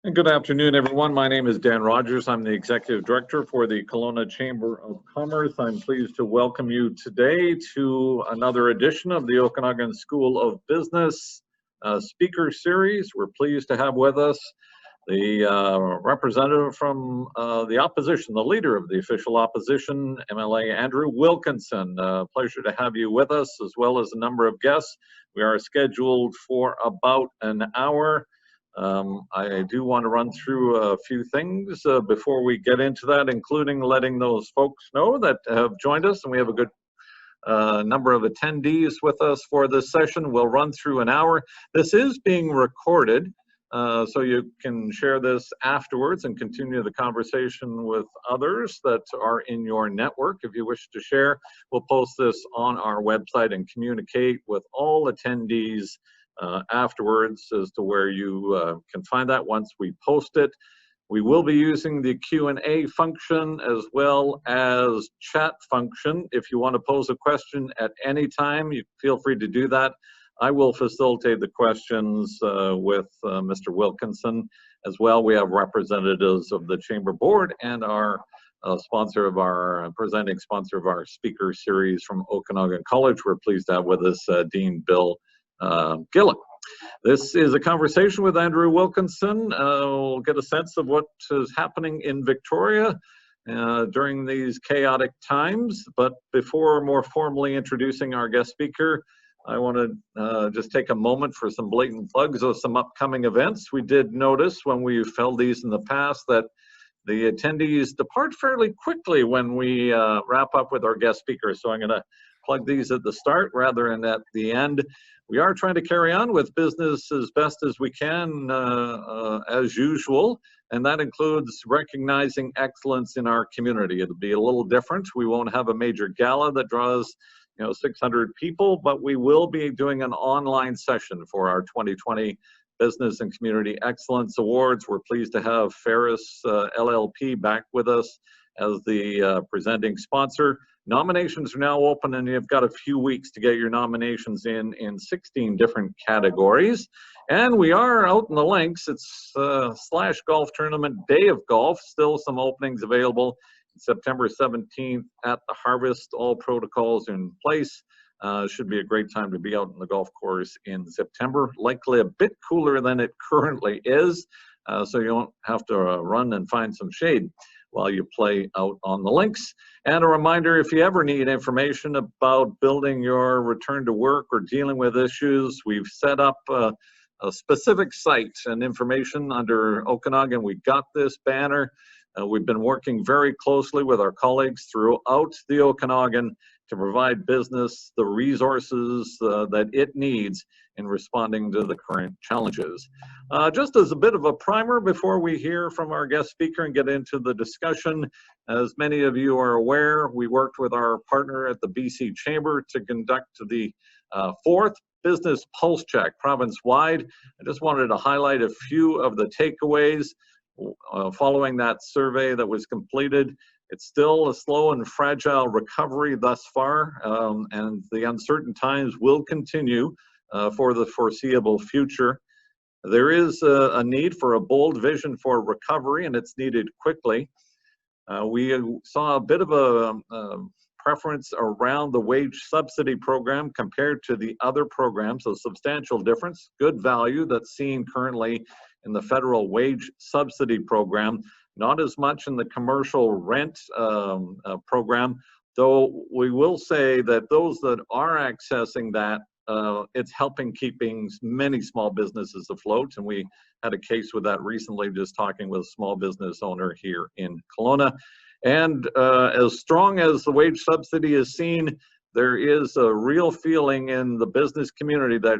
And good afternoon, everyone. My name is Dan Rogers. I'm the Executive Director for the Kelowna Chamber of Commerce. I'm pleased to welcome you today to another edition of the Okanagan School of Business Speaker Series. We're pleased to have with us the representative from the opposition, the leader of the official opposition, MLA Andrew Wilkinson. Pleasure to have you with us, as well as a number of guests. We are scheduled for about an hour. I do want to run through a few things before we get into that, including letting those folks know that have joined us, and we have a good number of attendees with us for this session. We'll run through an hour. This is being recorded, so you can share this afterwards and continue the conversation with others that are in your network. If you wish to share, we'll post this on our website and communicate with all attendees afterwards as to where you can find that once we post it. We will be using the Q&A function as well as chat function. If you want to pose a question at any time, you feel free to do that. I will facilitate the questions with Mr. Wilkinson as well. We have representatives of the Chamber Board and our presenting sponsor of our speaker series from Okanagan College. We're pleased to have with us Dean Bill Gillen. This is a conversation with Andrew Wilkinson. We'll get a sense of what is happening in Victoria during these chaotic times. But before more formally introducing our guest speaker, I want to just take a moment for some blatant plugs of some upcoming events. We did notice when we've held these in the past that the attendees depart fairly quickly when we wrap up with our guest speaker. So I'm going to plug these at the start rather than at the end. We are trying to carry on with business as best as we can, as usual, and that includes recognizing excellence in our community. It'll be a little different. We won't have a major gala that draws 600 people, but we will be doing an online session for our 2020 Business and Community Excellence Awards. We're pleased to have Ferris LLP back with us as the presenting sponsor. Nominations are now open, and you've got a few weeks to get your nominations in 16 different categories. And we are out in the links. It's Slash Golf Tournament, Day of Golf, still some openings available. September 17th at the Harvest, all protocols in place. Should be a great time to be out on the golf course in September, likely a bit cooler than it currently is, so you won't have to run and find some shade while you play out on the links. And a reminder, if you ever need information about building your return to work or dealing with issues, we've set up a specific site and information under Okanagan. We got this banner. We've been working very closely with our colleagues throughout the Okanagan to provide business the resources that it needs in responding to the current challenges. Just as a bit of a primer before we hear from our guest speaker and get into the discussion, as many of you are aware, we worked with our partner at the BC Chamber to conduct the fourth Business Pulse Check province-wide. I just wanted to highlight a few of the takeaways following that survey that was completed. It's still a slow and fragile recovery thus far, and the uncertain times will continue for the foreseeable future. There is a need for a bold vision for recovery, and it's needed quickly. We saw a bit of a preference around the wage subsidy program compared to the other programs, a substantial difference, good value that's seen currently in the federal wage subsidy program, not as much in the commercial rent program, though we will say that those that are accessing that, it's helping keeping many small businesses afloat, and we had a case with that recently, just talking with a small business owner here in Kelowna. And as strong as the wage subsidy is seen, there is a real feeling in the business community that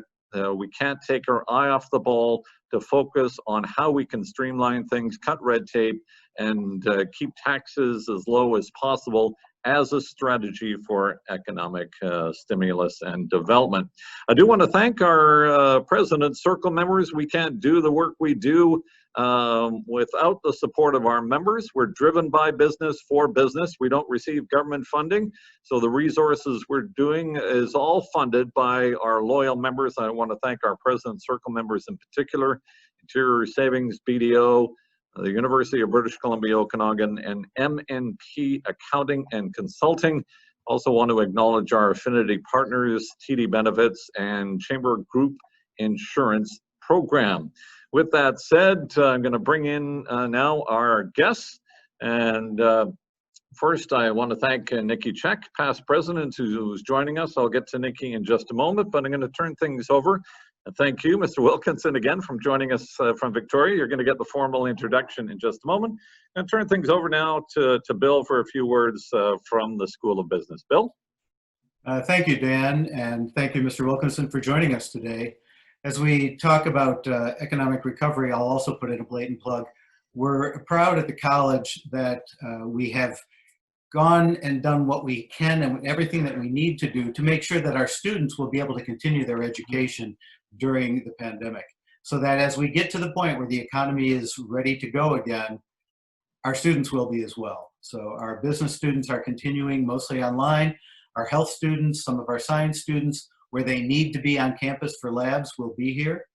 we can't take our eye off the ball to focus on how we can streamline things, cut red tape, and keep taxes as low as possible as a strategy for economic stimulus and development. I do want to thank our President Circle members. We can't do the work we do without the support of our members. We're driven by business for business. We don't receive government funding, so the resources we're doing is all funded by our loyal members. I want to thank our President Circle members in particular Interior Savings, BDO, the University of British Columbia, Okanagan, and MNP Accounting and Consulting. Also want to acknowledge our affinity partners, TD Benefits and Chamber Group Insurance Program. With that said, I'm going to bring in now our guests. And first, I want to thank Nikki Check, past president, who's joining us. I'll get to Nikki in just a moment, but I'm going to turn things over. And thank you, Mr. Wilkinson, again, from joining us from Victoria. You're going to get the formal introduction in just a moment. I'm going to turn things over now to Bill for a few words from the School of Business. Bill? Thank you, Dan, and thank you, Mr. Wilkinson, for joining us today. As we talk about economic recovery, I'll also put in a blatant plug. We're proud at the college that we have gone and done what we can and everything that we need to do to make sure that our students will be able to continue their education during the pandemic. So that as we get to the point where the economy is ready to go again, our students will be as well. So our business students are continuing mostly online. Our health students, some of our science students, where they need to be on campus for labs, will be here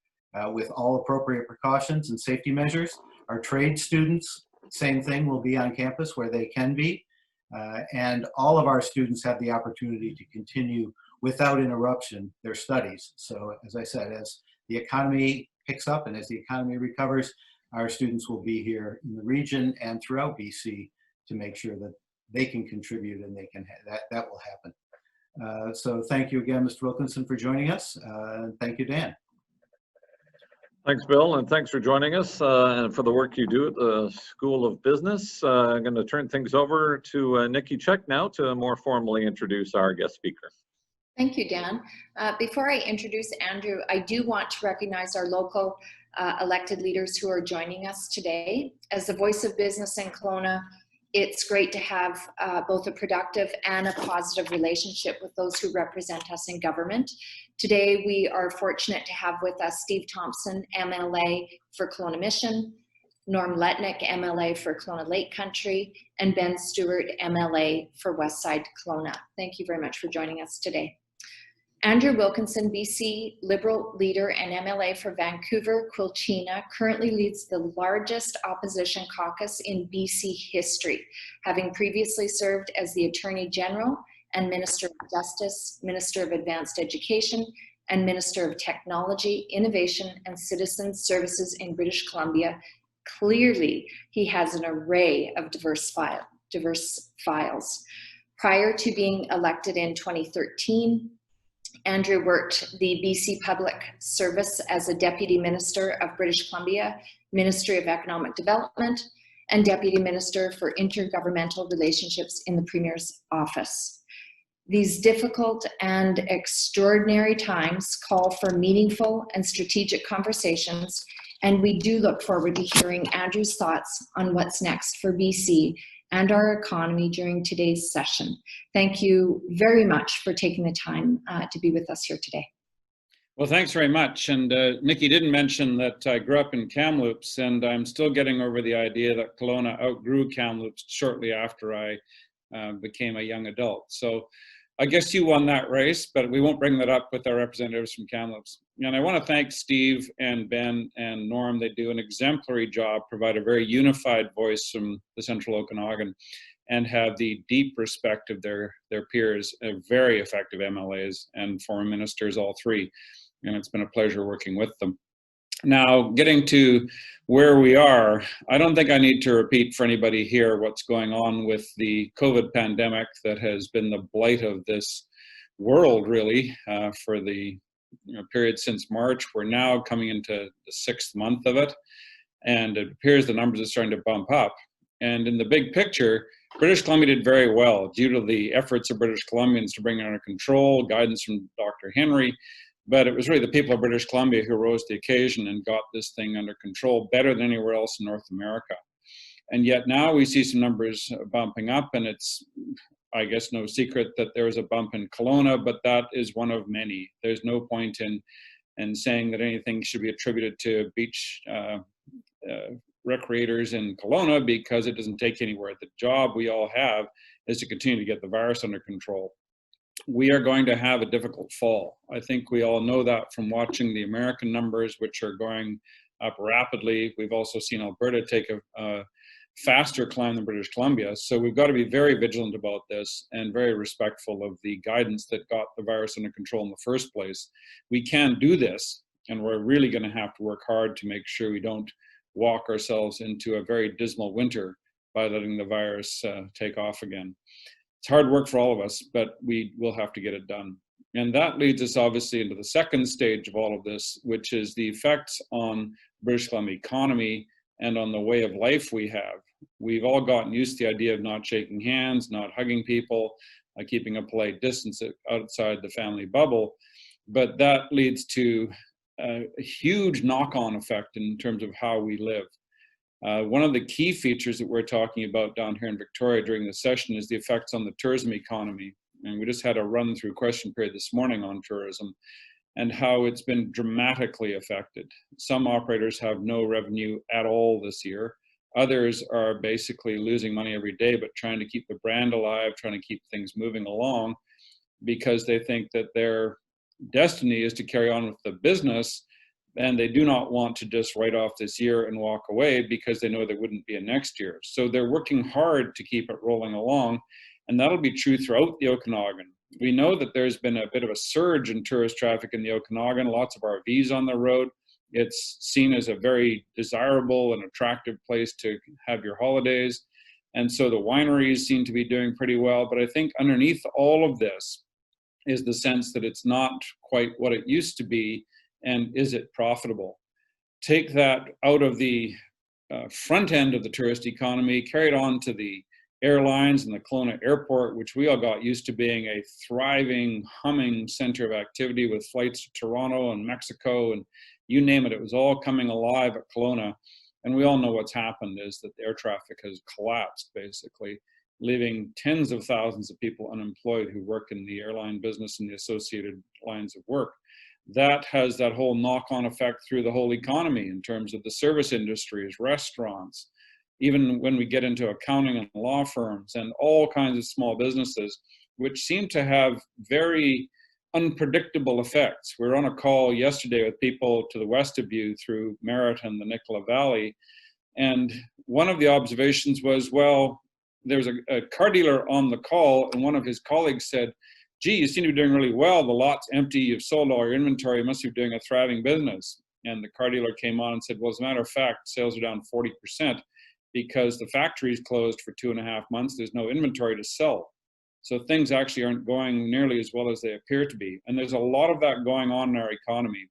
with all appropriate precautions and safety measures. Our trade students, same thing, will be on campus where they can be. And all of our students have the opportunity to continue without interruption their studies. So as I said, as the economy picks up and as the economy recovers, our students will be here in the region and throughout BC to make sure that they can contribute and they can that will happen. So thank you again, Mr. Wilkinson, for joining us. Thank you, Dan. Thanks, Bill, and thanks for joining us and for the work you do at the School of Business. I'm going to turn things over to Nikki Check now to more formally introduce our guest speaker. Thank you, Dan. Before I introduce Andrew, I do want to recognize our local elected leaders who are joining us today. As the voice of business in Kelowna, it's great to have both a productive and a positive relationship with those who represent us in government. Today, we are fortunate to have with us Steve Thompson, MLA for Kelowna Mission, Norm Letnick, MLA for Kelowna Lake Country, and Ben Stewart, MLA for Westside Kelowna. Thank you very much for joining us today. Andrew Wilkinson, BC Liberal Leader and MLA for Vancouver, Quilchena, currently leads the largest Opposition Caucus in BC history, having previously served as the Attorney General and Minister of Justice, Minister of Advanced Education, and Minister of Technology, Innovation, and Citizen Services in British Columbia. Clearly, he has an array of diverse files. Prior to being elected in 2013, Andrew worked the BC Public Service as a Deputy Minister of British Columbia, Ministry of Economic Development, and Deputy Minister for Intergovernmental Relationships in the Premier's office. These difficult and extraordinary times call for meaningful and strategic conversations, and we do look forward to hearing Andrew's thoughts on what's next for BC and our economy during today's session. Thank you very much for taking the time to be with us here today. Well, thanks very much. And Nikki didn't mention that I grew up in Kamloops, and I'm still getting over the idea that Kelowna outgrew Kamloops shortly after I became a young adult. So I guess you won that race, but we won't bring that up with our representatives from Kamloops. And I want to thank Steve and Ben and Norm. They do an exemplary job, provide a very unified voice from the Central Okanagan, and have the deep respect of their peers, very effective MLAs and foreign ministers, all three. And it's been a pleasure working with them. Now, getting to where we are, I don't think I need to repeat for anybody here what's going on with the COVID pandemic that has been the blight of this world, really, for the period since March. We're now coming into the 6th month of it, and it appears the numbers are starting to bump up. And in the big picture, British Columbia did very well due to the efforts of British Columbians to bring it under control, guidance from Dr. Henry. But it was really the people of British Columbia who rose to the occasion and got this thing under control better than anywhere else in North America. And yet now we see some numbers bumping up, and it's, I guess, no secret that there is a bump in Kelowna, but that is one of many. There's no point in saying that anything should be attributed to beach recreators in Kelowna, because it doesn't take anywhere. The job we all have is to continue to get the virus under control. We are going to have a difficult fall. I think we all know that from watching the American numbers, which are going up rapidly. We've also seen Alberta take a faster climb than British Columbia. So we've got to be very vigilant about this and very respectful of the guidance that got the virus under control in the first place. We can do this, and we're really going to have to work hard to make sure we don't walk ourselves into a very dismal winter by letting the virus take off again. It's hard work for all of us, but we will have to get it done. And that leads us obviously into the second stage of all of this, which is the effects on British Columbia economy and on the way of life we have. We've all gotten used to the idea of not shaking hands, not hugging people, keeping a polite distance outside the family bubble. But that leads to a huge knock-on effect in terms of how we live. One of the key features that we're talking about down here in Victoria during this session is the effects on the tourism economy. And we just had a run-through question period this morning on tourism and how it's been dramatically affected. Some operators have no revenue at all this year. Others are basically losing money every day, but trying to keep the brand alive, trying to keep things moving along because they think that their destiny is to carry on with the business, and they do not want to just write off this year and walk away because they know there wouldn't be a next year. So they're working hard to keep it rolling along, and that'll be true throughout the Okanagan. We know that there's been a bit of a surge in tourist traffic in the Okanagan, lots of RVs on the road. It's seen as a very desirable and attractive place to have your holidays. And so the wineries seem to be doing pretty well. But I think underneath all of this is the sense that it's not quite what it used to be, and is it profitable? Take that out of the front end of the tourist economy, carry it on to the airlines and the Kelowna airport, which we all got used to being a thriving, humming center of activity with flights to Toronto and Mexico and you name it. It was all coming alive at Kelowna. And we all know what's happened is that the air traffic has collapsed, basically, leaving tens of thousands of people unemployed who work in the airline business and the associated lines of work. That has that whole knock-on effect through the whole economy in terms of the service industries, restaurants, even when we get into accounting and law firms and all kinds of small businesses, which seem to have very unpredictable effects. We were on a call yesterday with people to the west of you through Merritt and the Nicola Valley, and one of the observations was, well, there was a car dealer on the call, and one of his colleagues said, gee, you seem to be doing really well. The lot's empty. You've sold all your inventory. You must be doing a thriving business. And the car dealer came on and said, well, as a matter of fact, sales are down 40% because the factory's closed for 2.5 months. There's no inventory to sell. So things actually aren't going nearly as well as they appear to be. And there's a lot of that going on in our economy.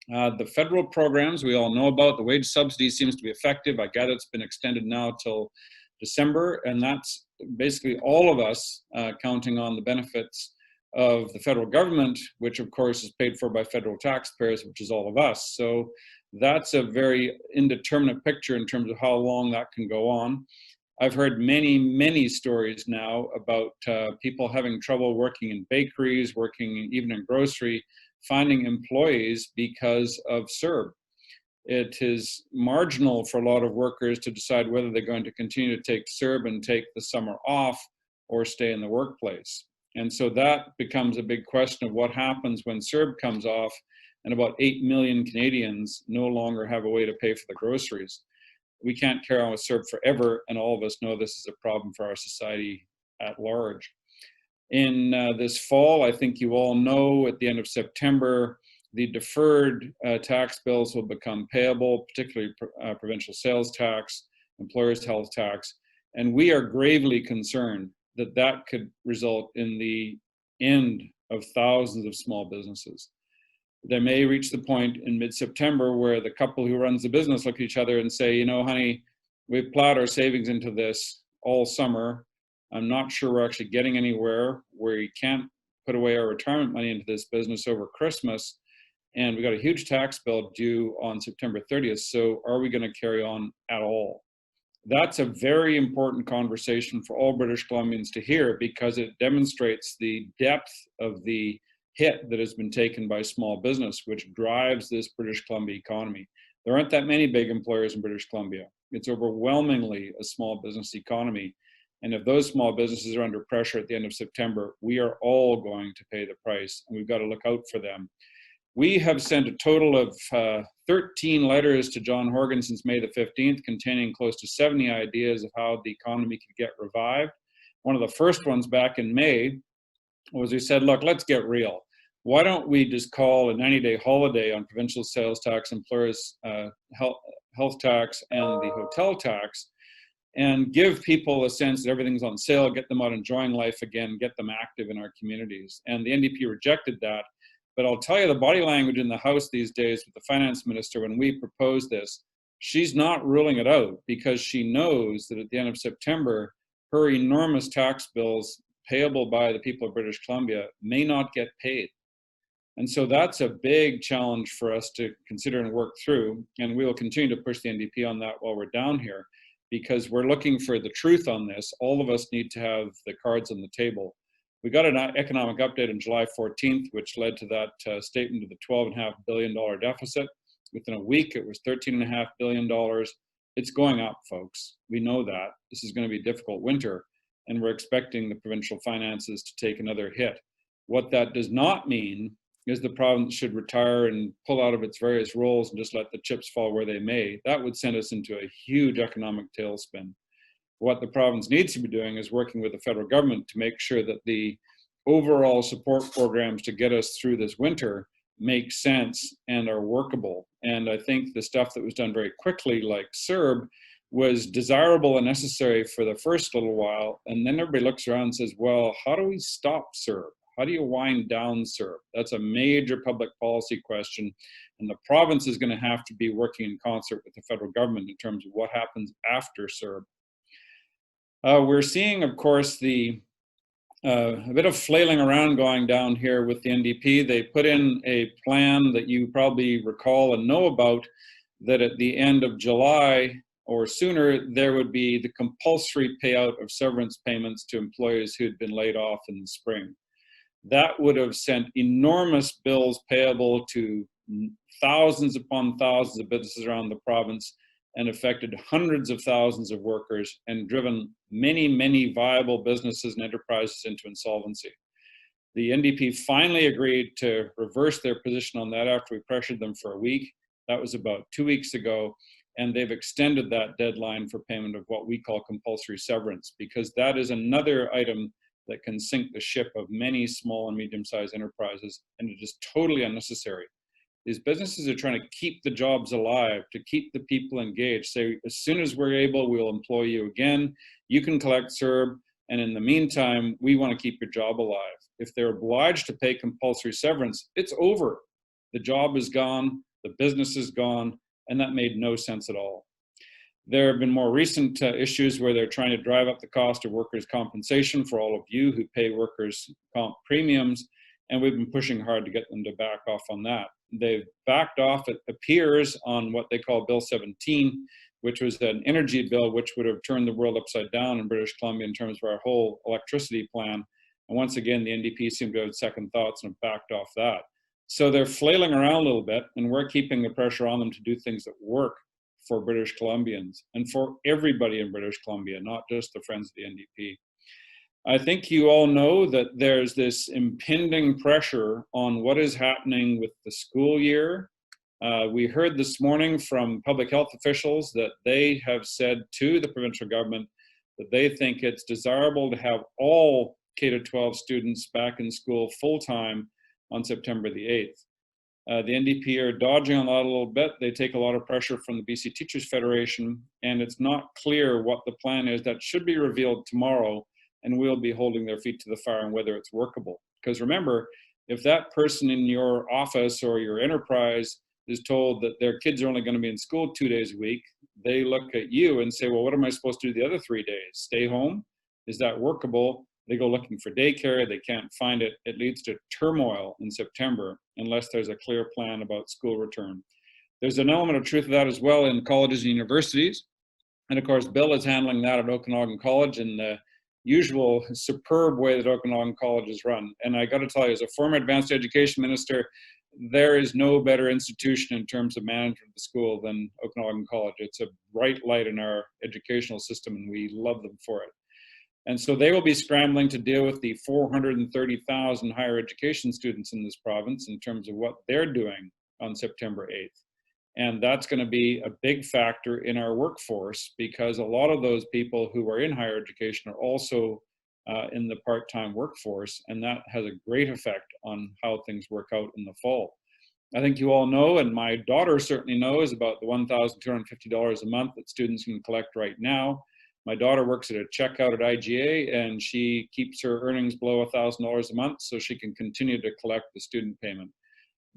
The federal programs we all know about, the wage subsidy seems to be effective. I gather it's been extended now till December, and that's basically all of us counting on the benefits of the federal government, which of course is paid for by federal taxpayers, which is all of us. So that's a very indeterminate picture in terms of how long that can go on. I've heard many, many stories now about people having trouble working in bakeries, working even in grocery, finding employees because of CERB. It is marginal for a lot of workers to decide whether they're going to continue to take CERB and take the summer off or stay in the workplace. And so that becomes a big question of what happens when CERB comes off and about 8 million Canadians no longer have a way to pay for the groceries. We can't carry on with CERB forever, and all of us know this is a problem for our society at large. In this fall, I think you all know at the end of September, the deferred tax bills will become payable, particularly provincial sales tax, employers' health tax, and we are gravely concerned that that could result in the end of thousands of small businesses. They may reach the point in mid-September where the couple who runs the business look at each other and say, you know, honey, we've plowed our savings into this all summer. I'm not sure we're actually getting anywhere. We can't put away our retirement money into this business over Christmas. And we got a huge tax bill due on September 30th. So are we going to carry on at all? That's a very important conversation for all British Columbians to hear because it demonstrates the depth of the hit that has been taken by small business, which drives this British Columbia economy. There aren't that many big employers in British Columbia. It's overwhelmingly a small business economy. And if those small businesses are under pressure at the end of September, we are all going to pay the price, and we've got to look out for them. We have sent a total of 13 letters to John Horgan since May the 15th, containing close to 70 ideas of how the economy could get revived. One of the first ones back in May was we said, look, let's get real. Why don't we just call a 90-day holiday on provincial sales tax, employers' health tax, and the hotel tax, and give people a sense that everything's on sale, get them out enjoying life again, get them active in our communities. And the NDP rejected that. But I'll tell you, the body language in the House these days with the finance minister, when we propose this, she's not ruling it out, because she knows that at the end of September, her enormous tax bills payable by the people of British Columbia may not get paid. And so that's a big challenge for us to consider and work through. And we will continue to push the NDP on that while we're down here, because we're looking for the truth on this. All of us need to have the cards on the table. We got an economic update on July 14th, which led to that statement of the $12.5 billion deficit. Within a week, it was $13.5 billion. It's going up, folks. We know that. This is going to be a difficult winter, and we're expecting the provincial finances to take another hit. What that does not mean is the province should retire and pull out of its various roles and just let the chips fall where they may. That would send us into a huge economic tailspin. What the province needs to be doing is working with the federal government to make sure that the overall support programs to get us through this winter make sense and are workable. And I think the stuff that was done very quickly, like CERB, was desirable and necessary for the first little while. And then everybody looks around and says, well, how do we stop CERB? How do you wind down CERB? That's a major public policy question. And the province is going to have to be working in concert with the federal government in terms of what happens after CERB. We're seeing, of course, a bit of flailing around going down here with the NDP. They put in a plan that you probably recall and know about, that at the end of July or sooner, there would be the compulsory payout of severance payments to employees who had been laid off in the spring. That would have sent enormous bills payable to thousands upon thousands of businesses around the province, and affected hundreds of thousands of workers, and driven many, many viable businesses and enterprises into insolvency. The NDP finally agreed to reverse their position on that after we pressured them for a week. That was about 2 weeks ago, and they've extended that deadline for payment of what we call compulsory severance, because that is another item that can sink the ship of many small and medium-sized enterprises, and it is totally unnecessary. These businesses are trying to keep the jobs alive, to keep the people engaged. Say, as soon as we're able, we'll employ you again. You can collect CERB, and in the meantime, we want to keep your job alive. If they're obliged to pay compulsory severance, it's over. The job is gone, the business is gone, and that made no sense at all. There have been more recent issues where they're trying to drive up the cost of workers' compensation for all of you who pay workers' comp premiums, and we've been pushing hard to get them to back off on that. They've backed off, it appears, on what they call Bill 17, which was an energy bill which would have turned the world upside down in British Columbia in terms of our whole electricity plan. And once again, the NDP seem to have second thoughts and have backed off that. So they're flailing around a little bit, and we're keeping the pressure on them to do things that work for British Columbians and for everybody in British Columbia, not just the friends of the NDP. I think you all know that there's this impending pressure on what is happening with the school year. We heard this morning from public health officials that they have said to the provincial government that they think it's desirable to have all K-12 students back in school full-time on September the 8th. The NDP are dodging on that a little bit. They take a lot of pressure from the BC Teachers Federation, and it's not clear what the plan is. That should be revealed tomorrow, and we'll be holding their feet to the fire on whether it's workable. Because remember, if that person in your office or your enterprise is told that their kids are only going to be in school 2 days a week, they look at you and say, well, what am I supposed to do the other 3 days? Stay home? Is that workable? They go looking for daycare, they can't find it. It leads to turmoil in September unless there's a clear plan about school return. There's an element of truth to that as well in colleges and universities. And of course, Bill is handling that at Okanagan College in the usual superb way that Okanagan College is run. And I got to tell you, as a former advanced education minister, there is no better institution in terms of management of the school than Okanagan College. It's a bright light in our educational system, and we love them for it. And so they will be scrambling to deal with the 430,000 higher education students in this province in terms of what they're doing on September 8th. And that's going to be a big factor in our workforce, because a lot of those people who are in higher education are also in the part-time workforce, and that has a great effect on how things work out in the fall. I think you all know, and my daughter certainly knows, about the $1,250 a month that students can collect right now. My daughter works at a checkout at IGA, and she keeps her earnings below $1,000 a month so she can continue to collect the student payment.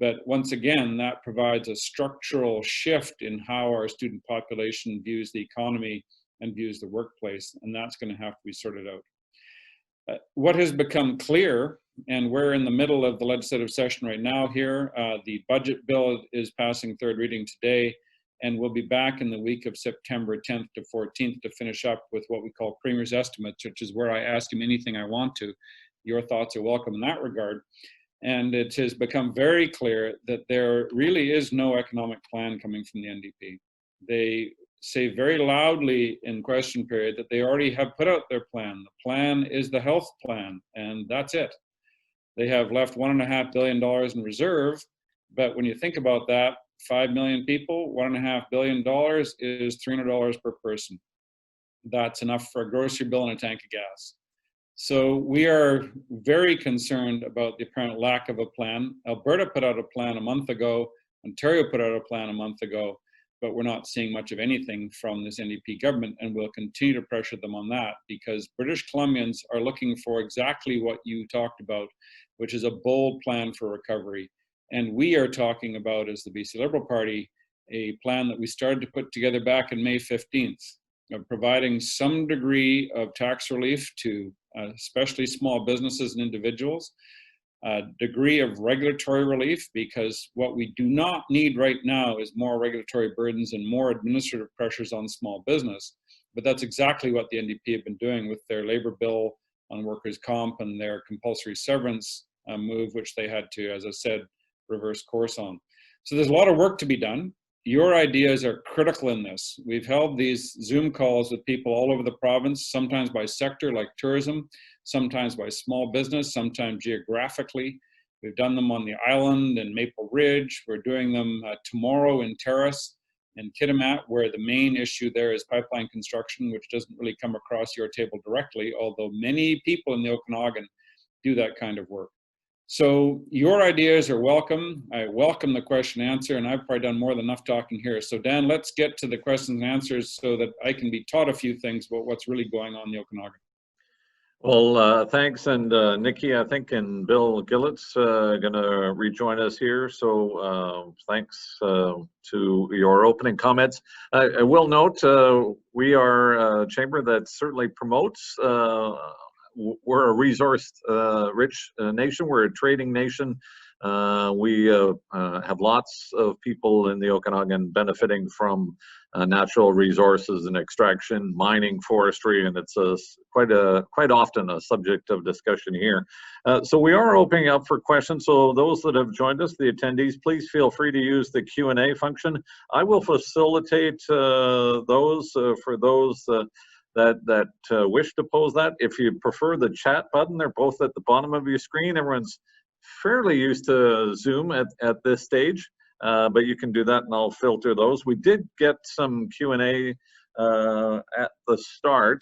But once again, that provides a structural shift in how our student population views the economy and views the workplace, and that's going to have to be sorted out. What has become clear, and we're in the middle of the legislative session right now here, the budget bill is passing third reading today, and we'll be back in the week of September 10th to 14th to finish up with what we call Premier's estimates, which is where I ask him anything I want to. Your thoughts are welcome in that regard. And it has become very clear that there really is no economic plan coming from the NDP. They say very loudly in question period that they already have put out their plan. The plan is the health plan, and that's it. They have left $1.5 billion in reserve, but when you think about that, 5 million people, $1.5 billion is $300 per person. That's enough for a grocery bill and a tank of gas. So we are very concerned about the apparent lack of a plan. Alberta put out a plan a month ago. Ontario put out a plan a month ago, but we're not seeing much of anything from this NDP government, and we'll continue to pressure them on that, because British Columbians are looking for exactly what you talked about, which is a bold plan for recovery. And we are talking about, as the BC Liberal Party, a plan that we started to put together back in May 15th, of providing some degree of tax relief to especially small businesses and individuals, a degree of regulatory relief, because what we do not need right now is more regulatory burdens and more administrative pressures on small business. But that's exactly what the NDP have been doing with their labor bill on workers' comp and their compulsory severance move, which they had to, as I said, reverse course on. So there's a lot of work to be done. Your ideas are critical in this. We've held these Zoom calls with people all over the province, sometimes by sector like tourism, sometimes by small business, sometimes geographically. We've done them on the island and Maple Ridge. We're doing them tomorrow in Terrace and Kitimat, where the main issue there is pipeline construction, which doesn't really come across your table directly, although many people in the Okanagan do that kind of work. So your ideas are welcome. I welcome the question and answer, and I've probably done more than enough talking here. So Dan, let's get to the questions and answers so that I can be taught a few things about what's really going on in the Okanagan. Well, thanks. And Nikki, I think, and Bill Gillett's going to rejoin us here. So thanks to your opening comments. I will note we are a chamber that certainly promotes we're a resource-rich nation. We're a trading nation. We have lots of people in the Okanagan benefiting from natural resources and extraction, mining, forestry, and it's quite often a subject of discussion here. So we are opening up for questions. So those that have joined us, the attendees, please feel free to use the Q&A function. I will facilitate those for those that wish to pose that. If you prefer the chat button, they're both at the bottom of your screen. Everyone's fairly used to Zoom at this stage, but you can do that and I'll filter those. We did get some Q&A at the start,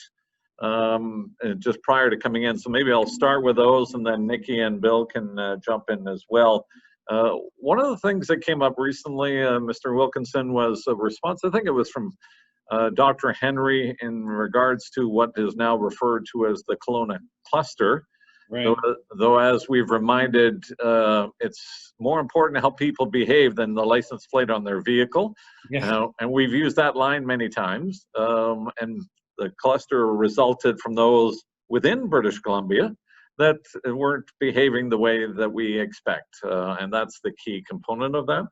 just prior to coming in, so maybe I'll start with those and then Nikki and Bill can jump in as well. One of the things that came up recently, Mr. Wilkinson, was a response, I think it was from Dr. Henry, in regards to what is now referred to as the Kelowna cluster. Right. Though, as we've reminded, it's more important how people behave than the license plate on their vehicle. Yeah. And we've used that line many times. And the cluster resulted from those within British Columbia that weren't behaving the way that we expect. And that's the key component of that.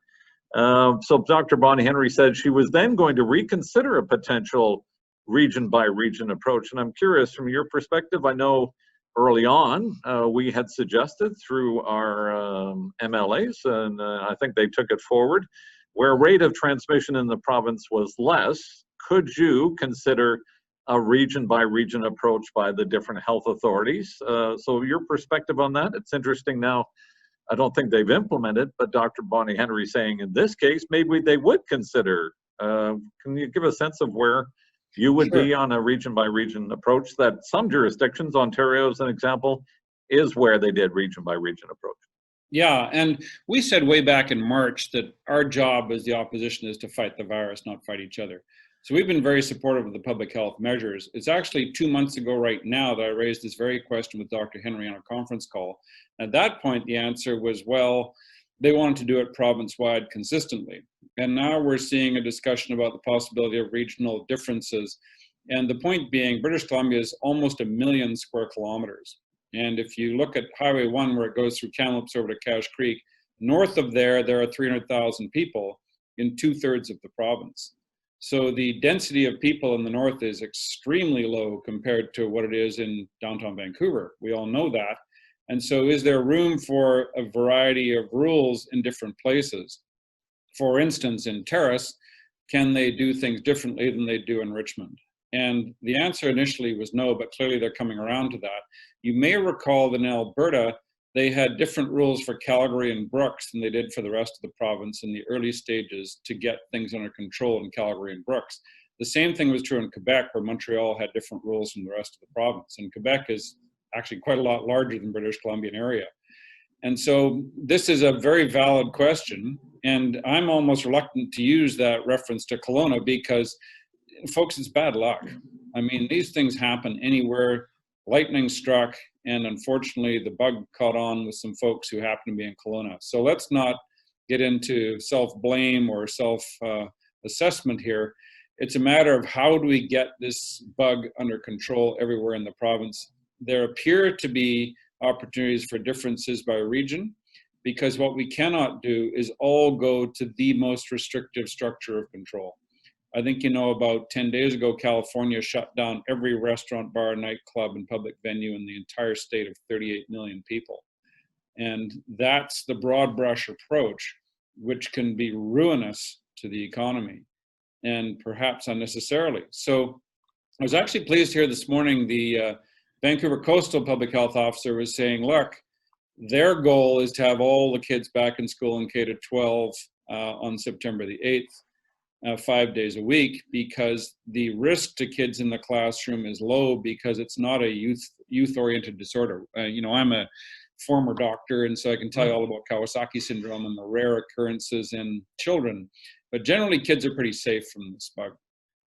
So Dr. Bonnie Henry said she was then going to reconsider a potential region by region approach. And I'm curious, from your perspective, I know early on we had suggested through our MLAs, and I think they took it forward, where rate of transmission in the province was less, could you consider a region-by-region approach by the different health authorities. So your perspective on that? It's interesting now. I don't think they've implemented, but Dr. Bonnie Henry saying in this case, maybe they would consider. Can you give a sense of where you would Sure. be on a region-by-region approach? That some jurisdictions, Ontario as an example, is where they did region-by-region approach. Yeah, and we said way back in March that our job as the opposition is to fight the virus, not fight each other. So we've been very supportive of the public health measures. It's actually 2 months ago right now that I raised this very question with Dr. Henry on a conference call. At that point, the answer was, well, they wanted to do it province-wide consistently. And now we're seeing a discussion about the possibility of regional differences. And the point being, British Columbia is almost 1 million square kilometers. And if you look at Highway 1, where it goes through Kamloops over to Cache Creek, north of there are 300,000 people in 2/3 of the province. So the density of people in the north is extremely low compared to what it is in downtown Vancouver. We all know that. And so is there room for a variety of rules in different places? For instance, in Terrace, can they do things differently than they do in Richmond? And the answer initially was no, but clearly they're coming around to that. You may recall that in Alberta, they had different rules for Calgary and Brooks than they did for the rest of the province in the early stages to get things under control in Calgary and Brooks. The same thing was true in Quebec, where Montreal had different rules from the rest of the province. And Quebec is actually quite a lot larger than British Columbian area. And so this is a very valid question. And I'm almost reluctant to use that reference to Kelowna because, folks, it's bad luck. I mean, these things happen anywhere. Lightning struck, and unfortunately the bug caught on with some folks who happen to be in Kelowna. So let's not get into self-blame or self-assessment here. It's a matter of how do we get this bug under control everywhere in the province. There appear to be opportunities for differences by region, because what we cannot do is all go to the most restrictive structure of control. I think you know about 10 days ago, California shut down every restaurant, bar, nightclub, and public venue in the entire state of 38 million people. And that's the broad brush approach, which can be ruinous to the economy and perhaps unnecessarily. So I was actually pleased to hear this morning the Vancouver Coastal Public Health Officer was saying, look, their goal is to have all the kids back in school in K-12 on September the 8th. 5 days a week, because the risk to kids in the classroom is low because it's not a youth-oriented disorder. You know, I'm a former doctor, and so I can tell you all about Kawasaki syndrome and the rare occurrences in children. But generally, kids are pretty safe from this bug.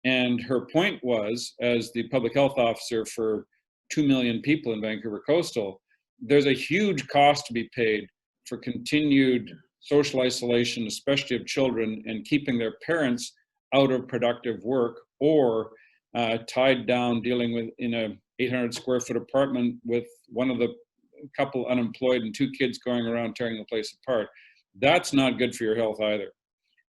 And her point was, as the public health officer for 2 million people in Vancouver Coastal, there's a huge cost to be paid for continued social isolation, especially of children, and keeping their parents out of productive work or tied down dealing with in a 800 square foot apartment with one of the couple unemployed and 2 kids going around tearing the place apart. That's not good for your health either.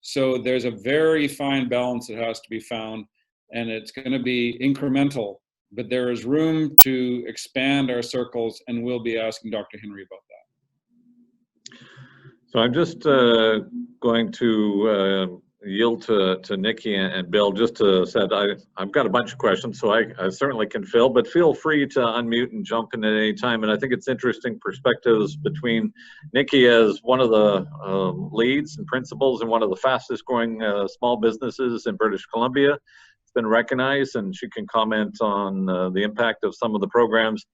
So there's a very fine balance that has to be found, and it's going to be incremental, but there is room to expand our circles, and we'll be asking Dr. Henry about that. So I'm just going to yield to Nikki and Bill just to said I've got a bunch of questions, so I certainly can fill, but feel free to unmute and jump in at any time. And I think it's interesting perspectives between Nikki as one of the leads and principals in one of the fastest growing small businesses in British Columbia. It's been recognized, and she can comment on the impact of some of the programs.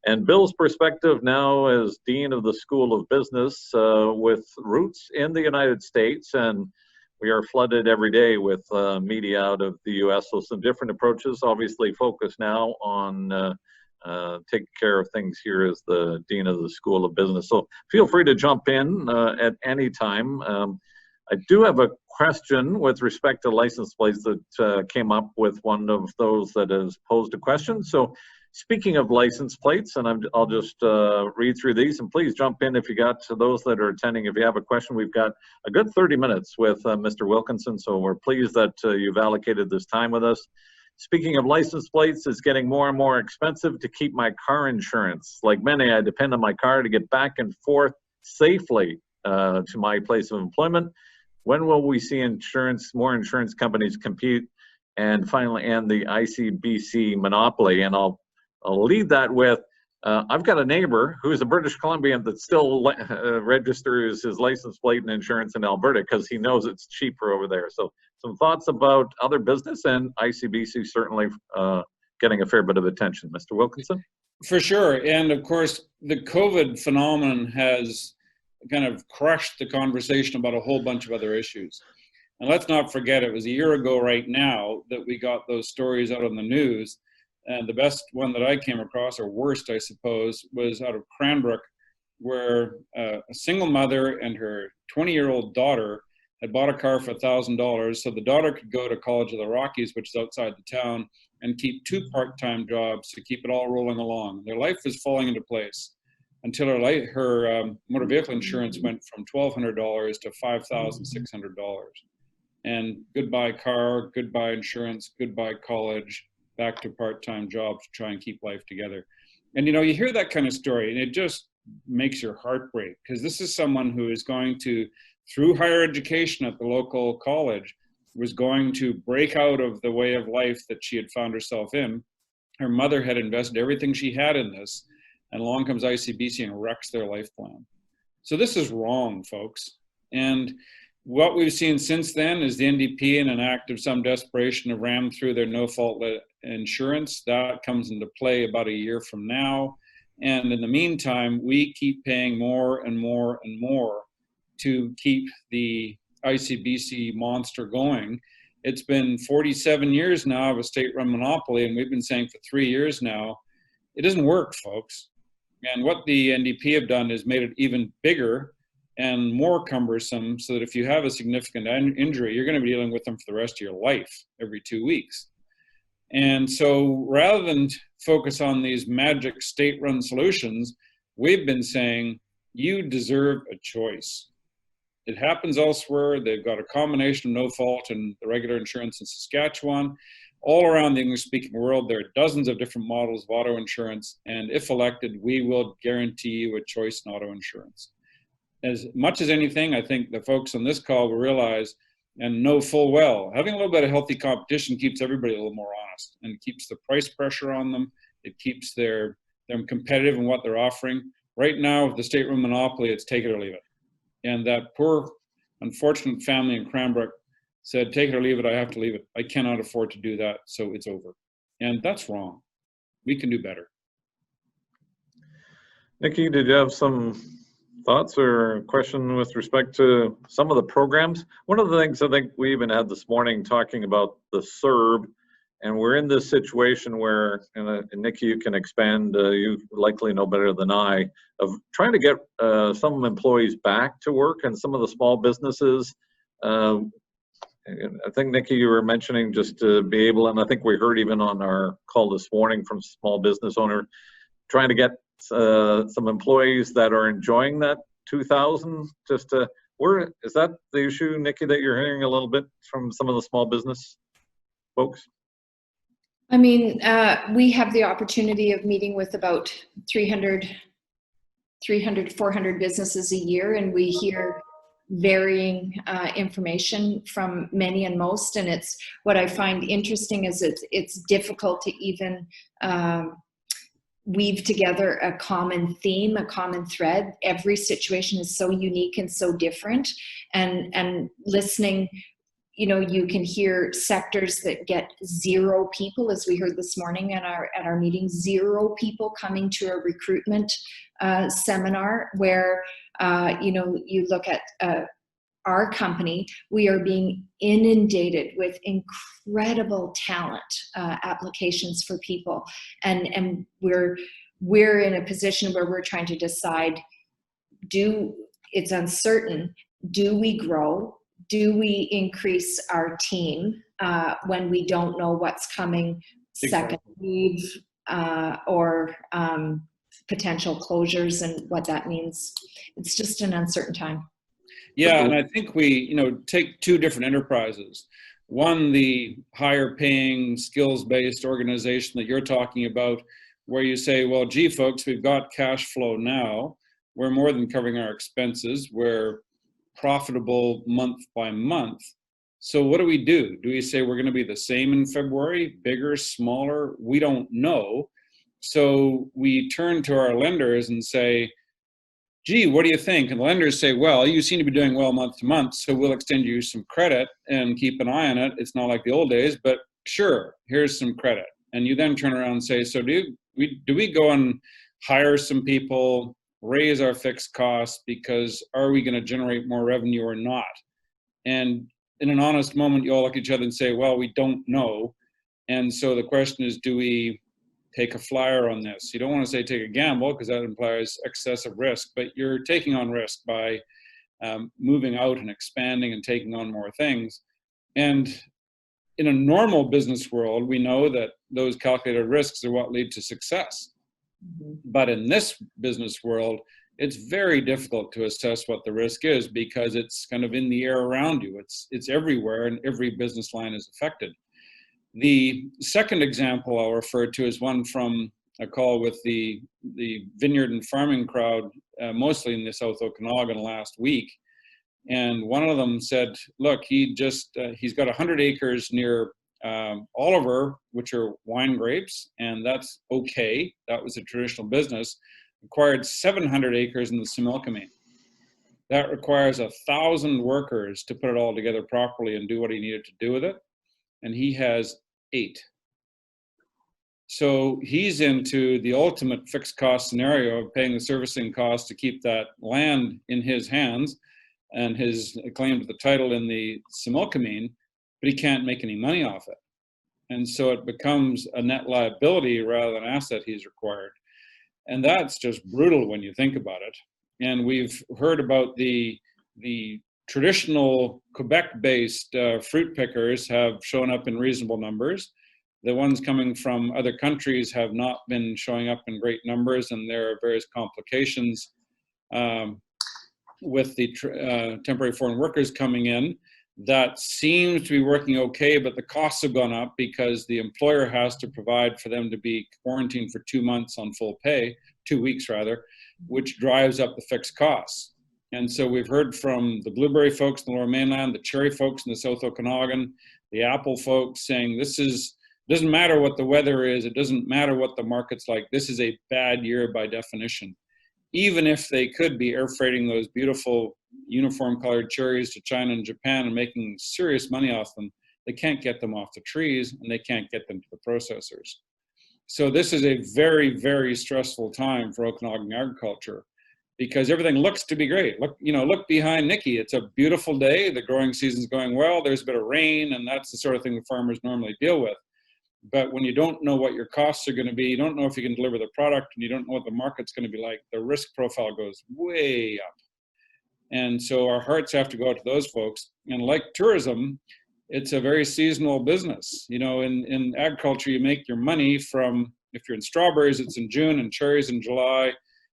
And Bill's perspective now as Dean of the School of Business with roots in the United States, and we are flooded every day with media out of the US, so some different approaches, obviously focus now on taking care of things here as the Dean of the School of Business. So feel free to jump in at any time. I do have a question with respect to license plates that came up with one of those that has posed a question. So speaking of license plates, and I'll just read through these, and please jump in if you got to those that are attending. If you have a question, we've got a good 30 minutes with Mr. Wilkinson, so we're pleased that you've allocated this time with us. Speaking of license plates, it's getting more and more expensive to keep my car insurance. Like many, I depend on my car to get back and forth safely to my place of employment. When will we see more insurance companies compete and finally end the ICBC monopoly. And I'll lead that with, I've got a neighbor who's a British Columbian that still registers his license plate and insurance in Alberta because he knows it's cheaper over there. So some thoughts about other business, and ICBC certainly getting a fair bit of attention. Mr. Wilkinson? For sure. And of course, the COVID phenomenon has kind of crushed the conversation about a whole bunch of other issues. And let's not forget, it was a year ago right now that we got those stories out on the news. And the best one that I came across, or worst, I suppose, was out of Cranbrook, where a single mother and her 20-year-old daughter had bought a car for $1,000 so the daughter could go to College of the Rockies, which is outside the town, and keep 2 part-time jobs to keep it all rolling along. Their life was falling into place until her motor vehicle insurance went from $1,200 to $5,600. And goodbye car, goodbye insurance, goodbye college, back to part-time jobs to try and keep life together. And you know, you hear that kind of story and it just makes your heart break, because this is someone who is going to, through higher education at the local college, was going to break out of the way of life that she had found herself in. Her mother had invested everything she had in this, and along comes ICBC and wrecks their life plan. So this is wrong, folks. And what we've seen since then is the NDP, in an act of some desperation, have rammed through their no-fault insurance. That comes into play about a year from now. And in the meantime, we keep paying more and more and more to keep the ICBC monster going. It's been 47 years now of a state-run monopoly, and we've been saying for 3 years now, it doesn't work, folks. And what the NDP have done is made it even bigger and more cumbersome, so that if you have a significant injury, you're going to be dealing with them for the rest of your life every 2 weeks. And so rather than focus on these magic state-run solutions, we've been saying, you deserve a choice. It happens elsewhere. They've got a combination of no fault and the regular insurance in Saskatchewan. All around the English-speaking world, there are dozens of different models of auto insurance, and if elected, we will guarantee you a choice in auto insurance. As much as anything, I think the folks on this call will realize and know full well, having a little bit of healthy competition keeps everybody a little more honest, and it keeps the price pressure on them. It keeps them competitive in what they're offering. Right now, with the state-run monopoly, it's take it or leave it. And that poor, unfortunate family in Cranbrook said, take it or leave it, I have to leave it. I cannot afford to do that, so it's over. And that's wrong. We can do better. Nikki, did you have some thoughts or question with respect to some of the programs? One of the things I think we even had this morning talking about the CERB, and we're in this situation where, and Nikki, you can expand, you likely know better than I, of trying to get some employees back to work and some of the small businesses. I think, Nikki, you were mentioning just to be able, and I think we heard even on our call this morning from small business owner, trying to get some employees that are enjoying that 2,000, just to, where is that the issue, Nikki, that you're hearing a little bit from some of the small business folks? I mean, we have the opportunity of meeting with about 300, 400 businesses a year, and we hear varying information from many and most. And it's, what I find interesting is it's difficult to even weave together a common theme, a common thread. Every situation is so unique and so different. And listening, you know, you can hear sectors that get 0 people, as we heard this morning at our meeting, 0 people coming to a recruitment seminar, where you know, you look at our company, we are being inundated with incredible talent applications for people, and we're in a position where we're trying to decide, it's uncertain, do we grow? Do we increase our team when we don't know what's coming, second wave or potential closures and what that means? It's just an uncertain time. Yeah, and I think we, you know, take 2 different enterprises. One, the higher paying, skills-based organization that you're talking about, where you say, well, gee, folks, we've got cash flow now. We're more than covering our expenses. We're profitable month by month. So what do we do? Do we say we're going to be the same in February, bigger, smaller? We don't know. So we turn to our lenders and say, gee, what do you think? And the lenders say, well, you seem to be doing well month to month, so we'll extend you some credit and keep an eye on it. It's not like the old days, but sure, here's some credit. And you then turn around and say, so do we go and hire some people, raise our fixed costs, because are we going to generate more revenue or not? And in an honest moment, you all look at each other and say, well, we don't know. And so the question is, do we take a flyer on this? You don't want to say take a gamble, because that implies excessive risk, but you're taking on risk by moving out and expanding and taking on more things. And in a normal business world, we know that those calculated risks are what lead to success. But in this business world, it's very difficult to assess what the risk is, because it's kind of in the air around you. It's everywhere, and every business line is affected. The second example I'll refer to is one from a call with the vineyard and farming crowd, mostly in the South Okanagan last week. And one of them said, look, he's got 100 acres near Oliver, which are wine grapes, and that's okay. That was a traditional business. Acquired 700 acres in the Similkameen. That requires 1,000 workers to put it all together properly and do what he needed to do with it. And he has 8. So he's into the ultimate fixed cost scenario of paying the servicing cost to keep that land in his hands and his claim to the title in the Similkameen, but he can't make any money off it. And so it becomes a net liability rather than asset he's required. And that's just brutal when you think about it. And we've heard about the traditional Quebec-based fruit pickers have shown up in reasonable numbers. The ones coming from other countries have not been showing up in great numbers, and there are various complications with the temporary foreign workers coming in. That seems to be working okay, but the costs have gone up because the employer has to provide for them to be quarantined for 2 months on full pay, 2 weeks rather, which drives up the fixed costs. And so we've heard from the blueberry folks in the Lower Mainland, the cherry folks in the South Okanagan, the apple folks saying doesn't matter what the weather is, it doesn't matter what the market's like, this is a bad year by definition. Even if they could be air freighting those beautiful uniform colored cherries to China and Japan and making serious money off them, they can't get them off the trees and they can't get them to the processors. So this is a very, very stressful time for Okanagan agriculture, because everything looks to be great. Look behind Nikki. It's a beautiful day. The growing season's going well. There's a bit of rain, and that's the sort of thing the farmers normally deal with. But when you don't know what your costs are going to be, you don't know if you can deliver the product, and you don't know what the market's going to be like, the risk profile goes way up. And so our hearts have to go out to those folks. And like tourism, it's a very seasonal business. In agriculture, you make your money from, if you're in strawberries, it's in June, and cherries in July,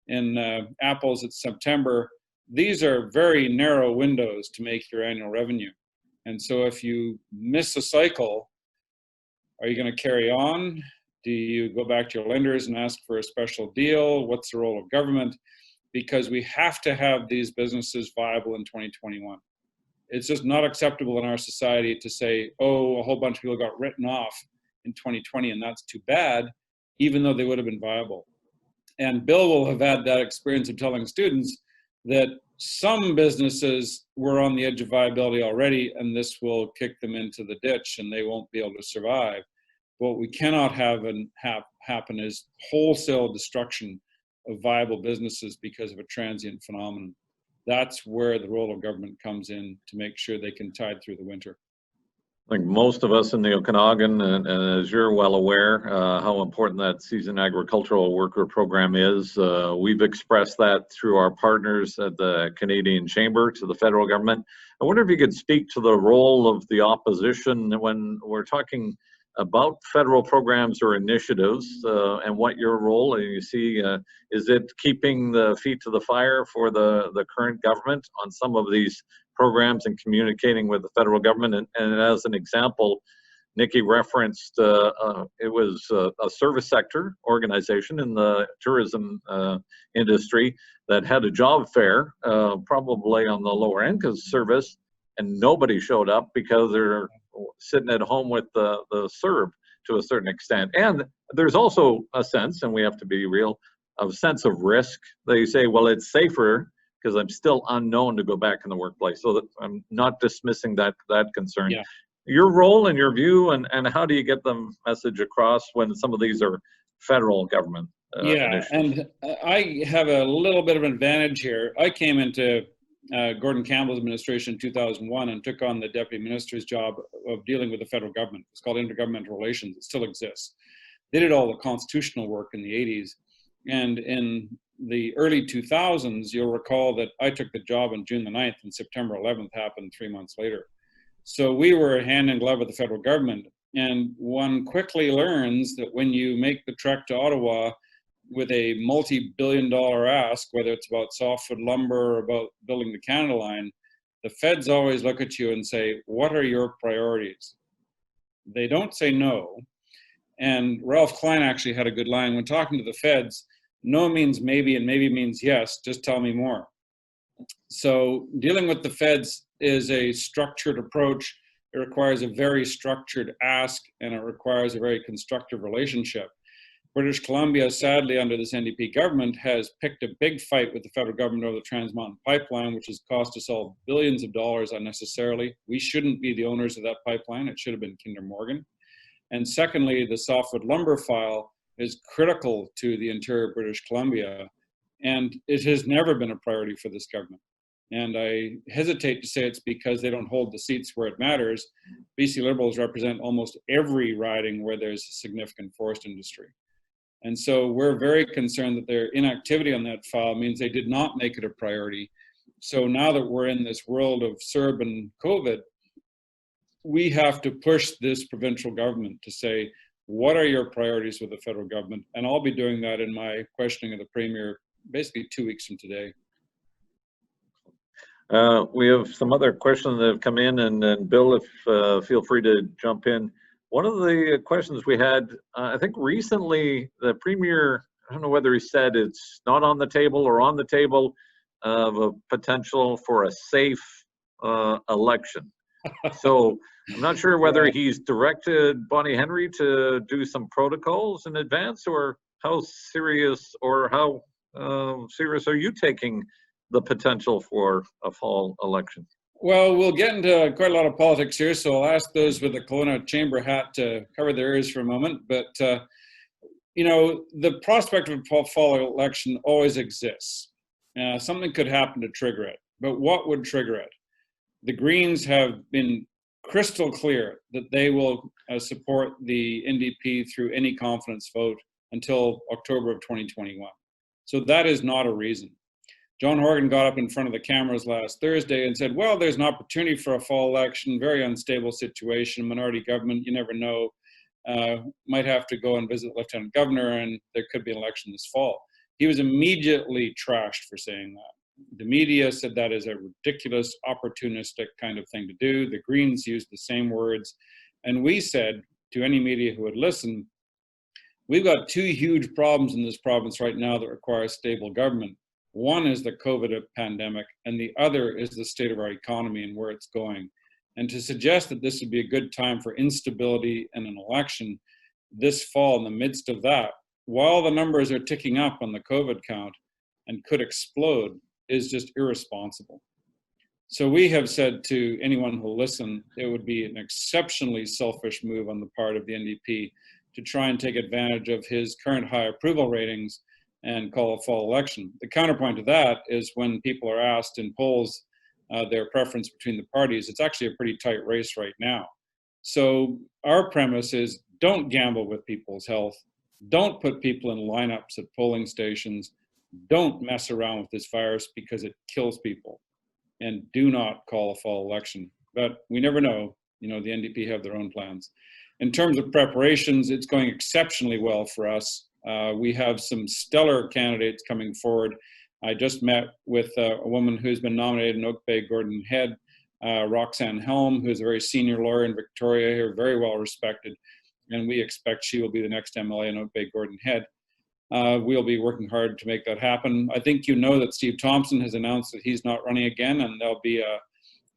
in apples, it's September. These are very narrow windows to make your annual revenue. And so if you miss a cycle, are you going to carry on? Do you go back to your lenders and ask for a special deal? What's the role of government? Because we have to have these businesses viable in 2021. It's just not acceptable in our society to say, oh, a whole bunch of people got written off in 2020 and that's too bad, even though they would have been viable. And Bill will have had that experience of telling students that some businesses were on the edge of viability already, and this will kick them into the ditch and they won't be able to survive. What we cannot have happen is wholesale destruction of viable businesses because of a transient phenomenon. That's where the role of government comes in to make sure they can tide through the winter. I think most of us in the Okanagan, and as you're well aware, how important that season agricultural worker program is. We've expressed that through our partners at the Canadian Chamber to the federal government. I wonder if you could speak to the role of the opposition when we're talking about federal programs or initiatives, and what your role, and you see, is it keeping the feet to the fire for the current government on some of these programs and communicating with the federal government? And as an example, Nikki referenced it was a service sector organization in the tourism industry that had a job fair, probably on the lower end, because service and nobody showed up because they're sitting at home with the CERB to a certain extent. And there's also a sense, and we have to be real, of sense of risk. They say, well, it's safer because I'm still unknown to go back in the workplace. So that I'm not dismissing that concern. Yeah. Your role and your view, and how do you get the message across when some of these are federal government initiatives? And I have a little bit of an advantage here. I came into Gordon Campbell's administration in 2001 and took on the deputy minister's job of dealing with the federal government. It's called Intergovernmental Relations. It still exists. They did all the constitutional work in the 80s. And in the early 2000s, you'll recall that I took the job on June the 9th and September 11th happened 3 months later. So we were hand in glove with the federal government. And one quickly learns that when you make the trek to Ottawa with a multi-billion-dollar ask, whether it's about softwood lumber or about building the Canada Line, the feds always look at you and say, what are your priorities? They don't say no. And Ralph Klein actually had a good line when talking to the feds: no means maybe and maybe means yes, just tell me more. So dealing with the feds is a structured approach. It requires a very structured ask, and it requires a very constructive relationship. British Columbia, sadly, under this NDP government, has picked a big fight with the federal government over the Trans Mountain Pipeline, which has cost us all billions of dollars unnecessarily. We shouldn't be the owners of that pipeline. It should have been Kinder Morgan. And secondly, the softwood lumber file is critical to the interior British Columbia, and it has never been a priority for this government. And I hesitate to say it's because they don't hold the seats where it matters. BC Liberals represent almost every riding where there's a significant forest industry. And so we're very concerned that their inactivity on that file means they did not make it a priority. So now that we're in this world of CERB and COVID, we have to push this provincial government to say, what are your priorities with the federal government? And I'll be doing that in my questioning of the Premier basically 2 weeks from today. We have some other questions that have come in, and Bill, if feel free to jump in. One of the questions we had, I think recently, the Premier, I don't know whether he said it's not on the table or on the table, of a potential for a safe election. So I'm not sure whether he's directed Bonnie Henry to do some protocols in advance, or how serious are you taking the potential for a fall election? Well, we'll get into quite a lot of politics here, so I'll ask those with the Kelowna Chamber hat to cover their ears for a moment. But, you know, the prospect of a fall election always exists. Something could happen to trigger it, but what would trigger it? The Greens have been crystal clear that they will support the NDP through any confidence vote until October of 2021. So that is not a reason. John Horgan got up in front of the cameras last Thursday and said, well, there's an opportunity for a fall election, very unstable situation, minority government, you never know, might have to go and visit the Lieutenant Governor, and there could be an election this fall. He was immediately trashed for saying that. The media said that is a ridiculous, opportunistic kind of thing to do. The Greens used the same words. And we said to any media who would listen, we've got two huge problems in this province right now that require stable government. One is the COVID pandemic, and the other is the state of our economy and where it's going. And to suggest that this would be a good time for instability and an election this fall in the midst of that, while the numbers are ticking up on the COVID count and could explode, is just irresponsible. So we have said to anyone who will listen, it would be an exceptionally selfish move on the part of the NDP to try and take advantage of his current high approval ratings and call a fall election. The counterpoint to that is when people are asked in polls their preference between the parties, it's actually a pretty tight race right now. So our premise is, don't gamble with people's health. Don't put people in lineups at polling stations. Don't mess around with this virus because it kills people. And do not call a fall election. But we never know. You know, the NDP have their own plans. In terms of preparations, it's going exceptionally well for us. We have some stellar candidates coming forward. I just met with a woman who's been nominated in Oak Bay Gordon Head, Roxanne Helm, who's a very senior lawyer in Victoria here, very well respected. And we expect she will be the next MLA in Oak Bay Gordon Head. We'll be working hard to make that happen. I think you know that Steve Thompson has announced that he's not running again, and there'll be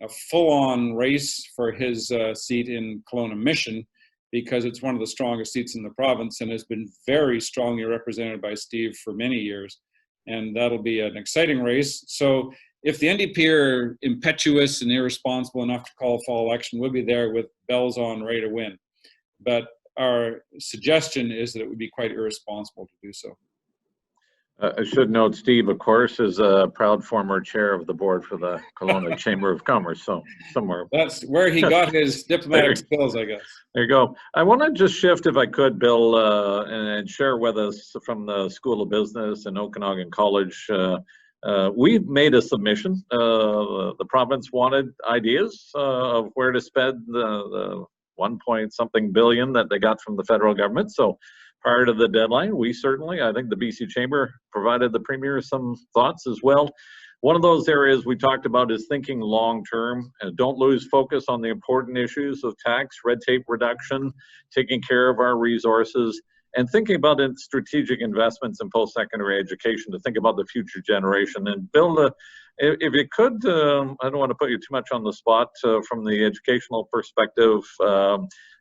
a full-on race for his seat in Kelowna Mission, because it's one of the strongest seats in the province and has been very strongly represented by Steve for many years. And that'll be an exciting race. So if the NDP are impetuous and irresponsible enough to call a fall election, we'll be there with bells on, ready to win. But our suggestion is that it would be quite irresponsible to do so. I should note, Steve, of course, is a proud former chair of the board for the Kelowna Chamber of Commerce, so somewhere. That's where he got his diplomatic skills, I guess. There you go. I want to just shift, if I could, Bill, and share with us from the School of Business and Okanagan College. We made a submission. The province wanted ideas of where to spend the 1-point-something billion that they got from the federal government. So prior to the deadline, we certainly, I think the BC Chamber provided the Premier some thoughts as well. One of those areas we talked about is thinking long-term, and don't lose focus on the important issues of tax, red tape reduction, taking care of our resources, and thinking about strategic investments in post-secondary education to think about the future generation. And Bill, if you could, I don't want to put you too much on the spot from the educational perspective.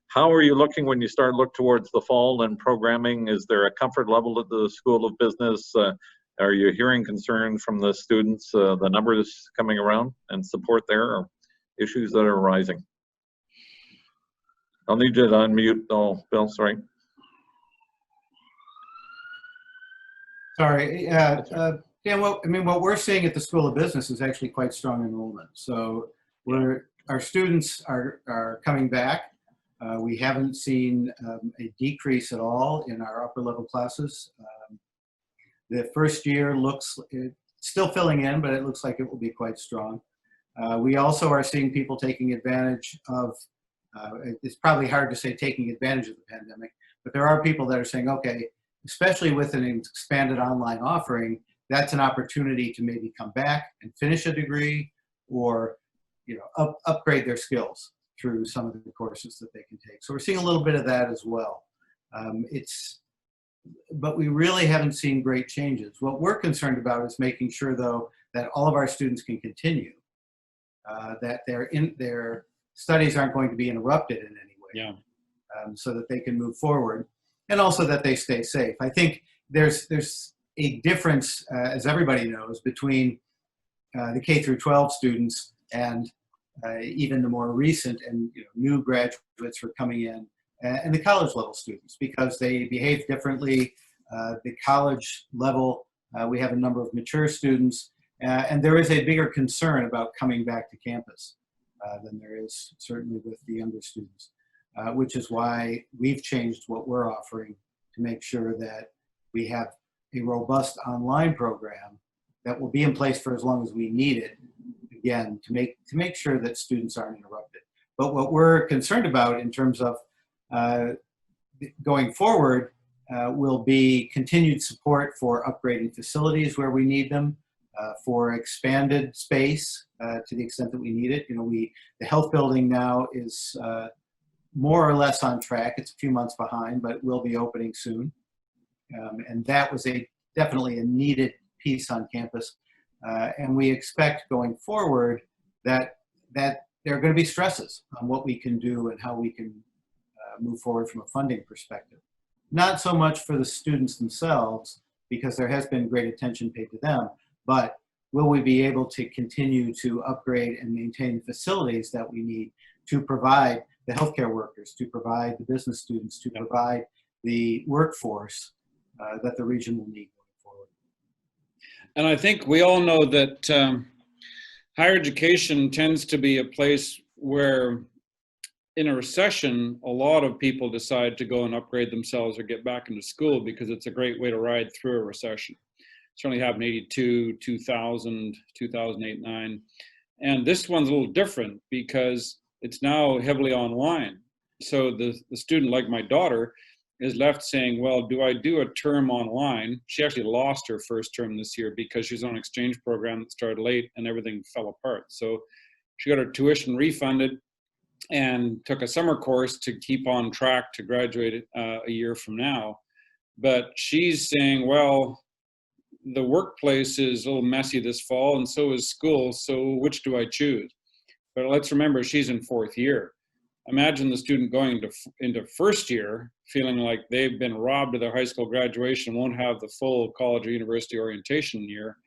How are you looking when you look towards the fall and programming? Is there a comfort level at the School of Business? Are you hearing concern from the students, the numbers coming around and support there, or issues that are arising? I'll need you to unmute. Oh, Bill, sorry. Sorry. Yeah, well, I mean, what we're seeing at the School of Business is actually quite strong enrollment. So our students are coming back. We haven't seen a decrease at all in our upper level classes. The first year looks still filling in, but it looks like it will be quite strong. We also are seeing people taking advantage of, it's probably hard to say taking advantage of the pandemic, but there are people that are saying, okay, especially with an expanded online offering, that's an opportunity to maybe come back and finish a degree, or upgrade their skills through some of the courses that they can take. So we're seeing a little bit of that as well. But we really haven't seen great changes. What we're concerned about is making sure, though, that all of our students can continue, that their studies aren't going to be interrupted in any way, so that they can move forward, and also that they stay safe. I think there's a difference, as everybody knows, between the K through 12 students and even the more recent and new graduates who are coming in, and the college level students, because they behave differently. The college level, we have a number of mature students, and there is a bigger concern about coming back to campus than there is certainly with the younger students, which is why we've changed what we're offering to make sure that we have a robust online program that will be in place for as long as we need it, again, to make sure that students aren't interrupted. But what we're concerned about in terms of going forward will be continued support for upgrading facilities where we need them, for expanded space to the extent that we need it. The health building now is more or less on track. It's a few months behind, but it will be opening soon. And that was definitely a needed piece on campus. And we expect going forward that there are going to be stresses on what we can do and how we can move forward from a funding perspective. Not so much for the students themselves, because there has been great attention paid to them, but will we be able to continue to upgrade and maintain the facilities that we need to provide the healthcare workers, to provide the business students, to provide the workforce that the region will need going forward. And I think we all know that higher education tends to be a place where in a recession, a lot of people decide to go and upgrade themselves or get back into school because it's a great way to ride through a recession. Certainly happened in 82, 2000, 2008, 9. And this one's a little different because it's now heavily online. So the student, like my daughter, is left saying, well, do I do a term online? She actually lost her first term this year because she was on an exchange program that started late and everything fell apart. So she got her tuition refunded and took a summer course to keep on track to graduate a year from now. But she's saying, well, the workplace is a little messy this fall and so is school, so which do I choose? But let's remember, she's in 4th year. Imagine the student going into 1st year feeling like they've been robbed of their high school graduation, won't have the full college or university orientation year,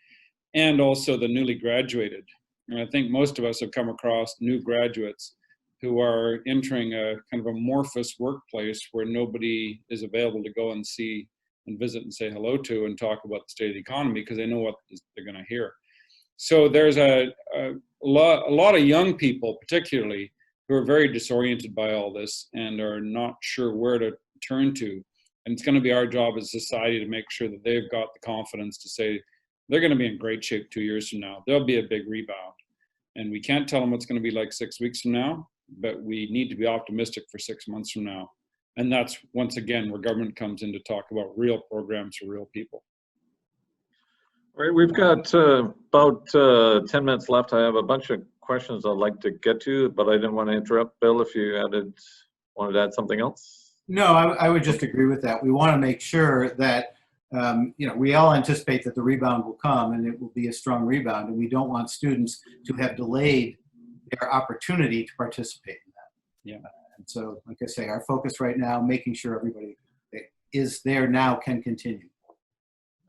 and also the newly graduated. And I think most of us have come across new graduates who are entering a kind of amorphous workplace where nobody is available to go and see and visit and say hello to and talk about the state of the economy because they know what they're going to hear. So there's a lot of young people, particularly, who are very disoriented by all this and are not sure where to turn to. And it's going to be our job as a society to make sure that they've got the confidence to say they're going to be in great shape 2 years from now. There'll be a big rebound. And we can't tell them what's going to be like 6 weeks from now, but we need to be optimistic for 6 months from now. And that's, once again, where government comes in to talk about real programs for real people. All right, we've got about 10 minutes left. I have a bunch of questions I'd like to get to, but I didn't want to interrupt. Bill, if you wanted to add something else? No, I would just agree with that. We want to make sure that, we all anticipate that the rebound will come and it will be a strong rebound, and we don't want students to have delayed their opportunity to participate in that. Yeah. And so, like I say, our focus right now, making sure everybody that is there now can continue.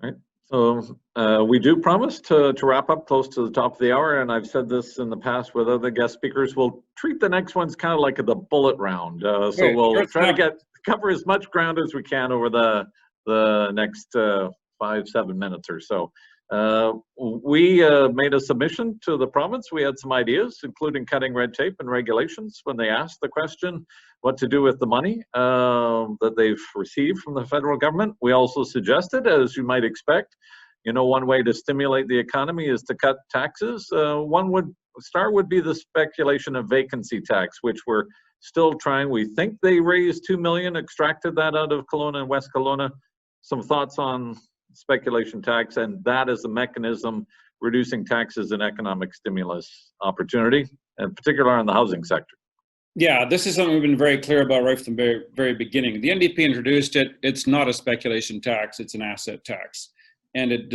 All right. So we do promise to wrap up close to the top of the hour, and I've said this in the past with other guest speakers. We'll treat the next ones kind of like the bullet round. So we'll try to cover as much ground as we can over the next 5-7 minutes or so. We made a submission to the province. We had some ideas, including cutting red tape and regulations when they asked the question what to do with the money that they've received from the federal government. We also suggested, as you might expect, one way to stimulate the economy is to cut taxes. One would be the speculation of vacancy tax, which we're still trying. We think they raised $2 million, extracted that out of Kelowna and West Kelowna. Some thoughts on speculation tax, and that is a mechanism reducing taxes and economic stimulus opportunity, and particularly in the housing sector. Yeah, this is something we've been very clear about right from the very, very beginning. The NDP introduced it. It's not a speculation tax, it's an asset tax. And it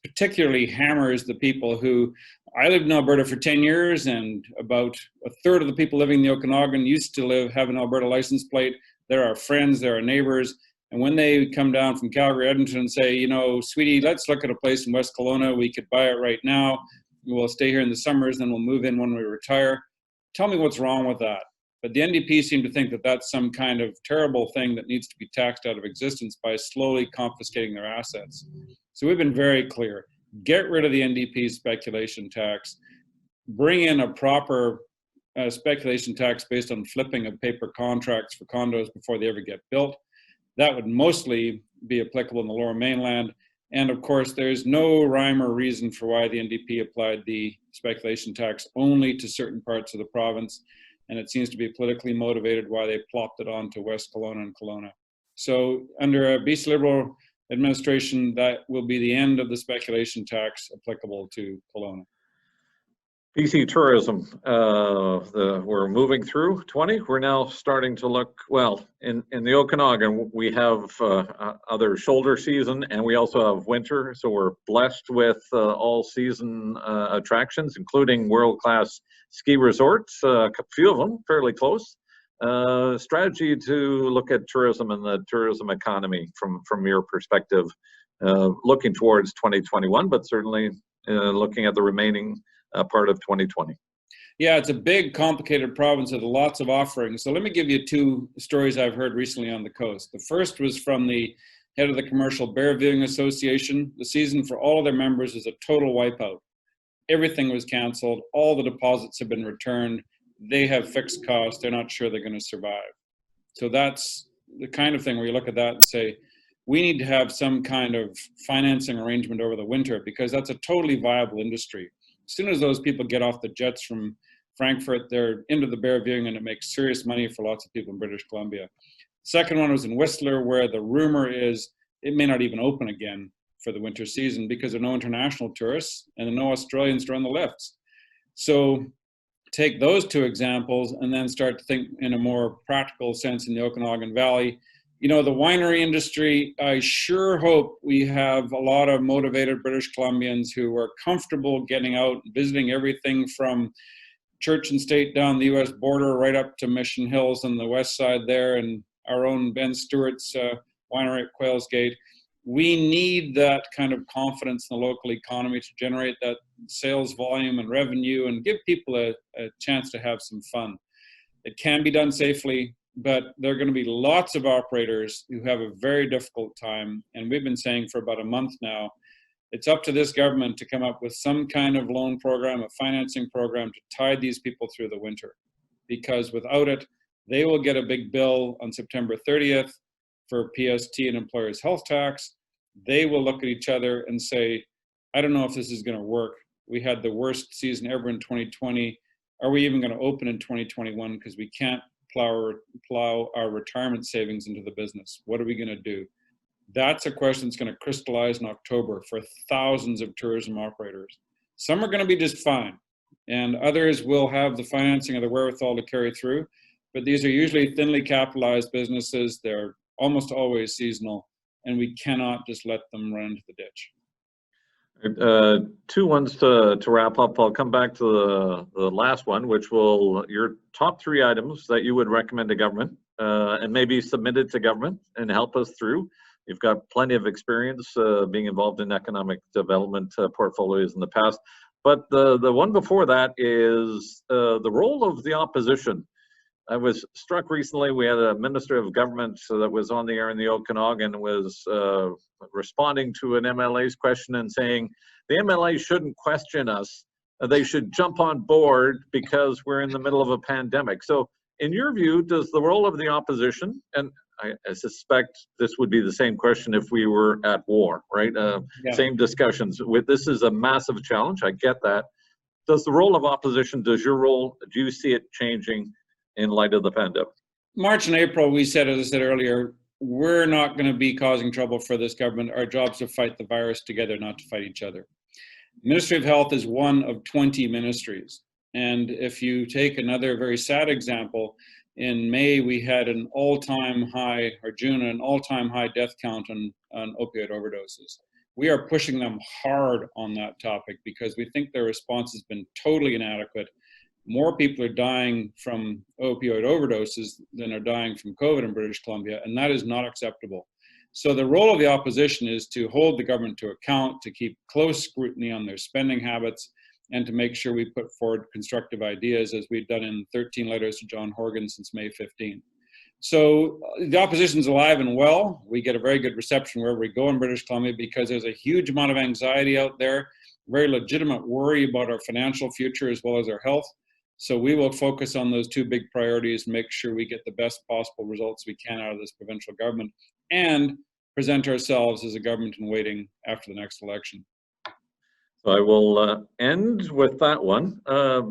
particularly hammers the people who, I lived in Alberta for 10 years, and about a third of the people living in the Okanagan used to have an Alberta license plate. They're our friends, they're our neighbors. And when they come down from Calgary, Edmonton and say, sweetie, let's look at a place in West Kelowna, we could buy it right now. We'll stay here in the summers, then we'll move in when we retire. Tell me what's wrong with that. But the NDP seem to think that that's some kind of terrible thing that needs to be taxed out of existence by slowly confiscating their assets. So we've been very clear. Get rid of the NDP speculation tax. Bring in a proper speculation tax based on flipping of paper contracts for condos before they ever get built. That would mostly be applicable in the Lower Mainland. And of course, there's no rhyme or reason for why the NDP applied the speculation tax only to certain parts of the province. And it seems to be politically motivated why they plopped it onto West Kelowna and Kelowna. So under a BC Liberal administration, that will be the end of the speculation tax applicable to Kelowna. BC tourism, we're moving through 20. We're now starting to look, well, in the Okanagan, we have other shoulder season and we also have winter. So we're blessed with all season attractions, including world-class ski resorts, a few of them fairly close. Strategy to look at tourism and the tourism economy from your perspective, looking towards 2021, but certainly looking at the remaining part of 2020. Yeah, it's a big, complicated province with lots of offerings. So let me give you two stories I've heard recently on the coast. The first was from the head of the Commercial Bear Viewing Association. The season for all of their members is a total wipeout. Everything was canceled. All the deposits have been returned. They have fixed costs. They're not sure they're going to survive. So that's the kind of thing where you look at that and say, we need to have some kind of financing arrangement over the winter because that's a totally viable industry. As soon as those people get off the jets from Frankfurt, they're into the bear viewing and it makes serious money for lots of people in British Columbia. Second one was in Whistler, where the rumor is it may not even open again for the winter season because there are no international tourists and there are no Australians to run the lifts. So take those two examples and then start to think in a more practical sense in the Okanagan Valley. The winery industry, I sure hope we have a lot of motivated British Columbians who are comfortable getting out, visiting everything from church and state down the U.S. border, right up to Mission Hills on the west side there, and our own Ben Stewart's winery at Quails Gate. We need that kind of confidence in the local economy to generate that sales volume and revenue and give people a chance to have some fun. It can be done safely, but there are going to be lots of operators who have a very difficult time. And we've been saying for about a month now, it's up to this government to come up with some kind of loan program, a financing program to tide these people through the winter. Because without it, they will get a big bill on September 30th for PST and employers' health tax. They will look at each other and say, I don't know if this is going to work. We had the worst season ever in 2020. Are we even going to open in 2021 because we can't plow our retirement savings into the business? What are we going to do? That's a question that's going to crystallize in October for thousands of tourism operators. Some are going to be just fine, and others will have the financing or the wherewithal to carry through. But these are usually thinly capitalized businesses. They're almost always seasonal, and we cannot just let them run into the ditch. Two ones to wrap up. I'll come back to the last one, which will your top 3 items that you would recommend to government and maybe submitted to government and help us through. You've got plenty of experience being involved in economic development portfolios in the past. But the one before that is the role of the opposition. I was struck recently, we had a minister of government that was on the air in the Okanagan was responding to an MLA's question and saying, the MLA shouldn't question us. They should jump on board because we're in the middle of a pandemic. So in your view, does the role of the opposition, and I suspect this would be the same question if we were at war, right? Same discussions. This is a massive challenge, I get that. Does the role of opposition, do you see it changing in light of the pandemic? March and April, we said, as I said earlier, we're not going to be causing trouble for this government. Our job is to fight the virus together, not to fight each other. Ministry of Health is one of 20 ministries. And if you take another very sad example, in May, we had an all-time high, or June, an all-time high death count on opioid overdoses. We are pushing them hard on that topic because we think their response has been totally inadequate. More people are dying from opioid overdoses than are dying from COVID in British Columbia, and that is not acceptable. So the role of the opposition is to hold the government to account, to keep close scrutiny on their spending habits, and to make sure we put forward constructive ideas, as we've done in 13 letters to John Horgan since May 15. So the opposition's alive and well. We get a very good reception wherever we go in British Columbia because there's a huge amount of anxiety out there, very legitimate worry about our financial future as well as our health. So we will focus on those 2 big priorities and make sure we get the best possible results we can out of this provincial government and present ourselves as a government in waiting after the next election. So I will end with that one.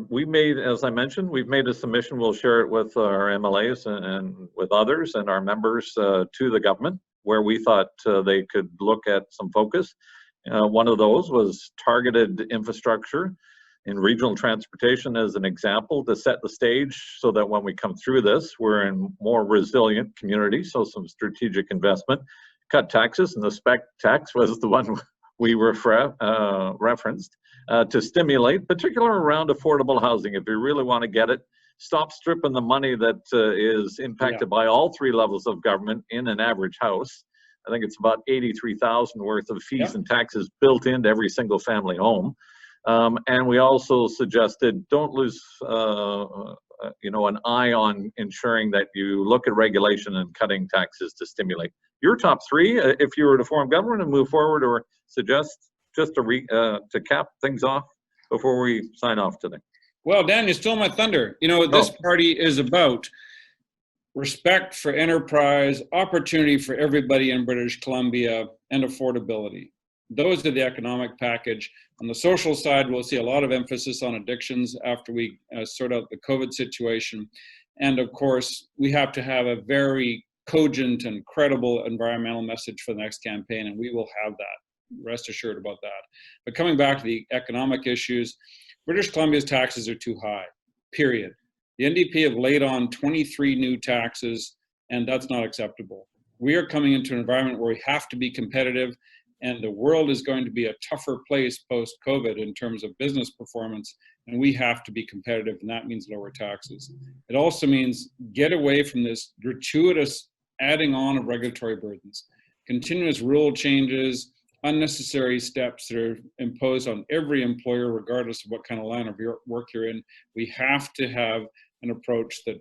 We made, as I mentioned, we've made a submission. We'll share it with our MLAs and with others and our members to the government where we thought they could look at some focus. One of those was targeted infrastructure in regional transportation as an example to set the stage so that when we come through this, we're in more resilient communities, so some strategic investment. Cut taxes, and the spec tax was the one we referenced to stimulate, particularly around affordable housing. If you really want to get it, stop stripping the money that is impacted by all 3 levels of government in an average house. I think it's about $83,000 worth of fees and taxes built into every single family home. And we also suggested don't lose an eye on ensuring that you look at regulation and cutting taxes to stimulate. Your top 3, if you were to form government and move forward, or suggest just to cap things off before we sign off today. Well, Dan, you stole my thunder. You know what this party is about: respect for enterprise, opportunity for everybody in British Columbia, and affordability. Those are the economic package. On the social side, we'll see a lot of emphasis on addictions after we sort out the COVID situation. And of course, we have to have a very cogent and credible environmental message for the next campaign, and we will have that. Rest assured about that. But coming back to the economic issues, British Columbia's taxes are too high, period. The NDP have laid on 23 new taxes, and that's not acceptable. We are coming into an environment where we have to be competitive, and the world is going to be a tougher place post-COVID in terms of business performance, And we have to be competitive, and that means lower taxes. It also means get away from this gratuitous adding on of regulatory burdens, continuous rule changes, unnecessary steps that are imposed on every employer, regardless of what kind of line of work you're in. We have to have an approach that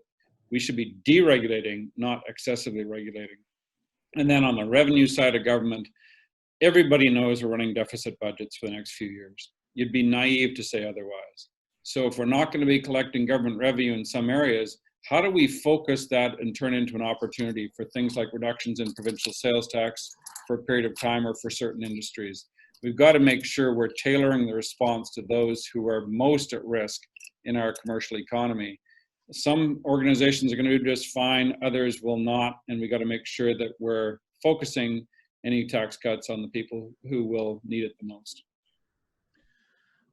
we should be deregulating, not excessively regulating. And then on the revenue side of government, everybody knows we're running deficit budgets for the next few years. You'd be naive to say otherwise. So if we're not going to be collecting government revenue in some areas, how do we focus that and turn into an opportunity for things like reductions in provincial sales tax for a period of time or for certain industries? We've got to make sure we're tailoring the response to those who are most at risk in our commercial economy. Some organizations are going to do just fine, others will not, and we got to make sure that we're focusing any tax cuts on the people who will need it the most.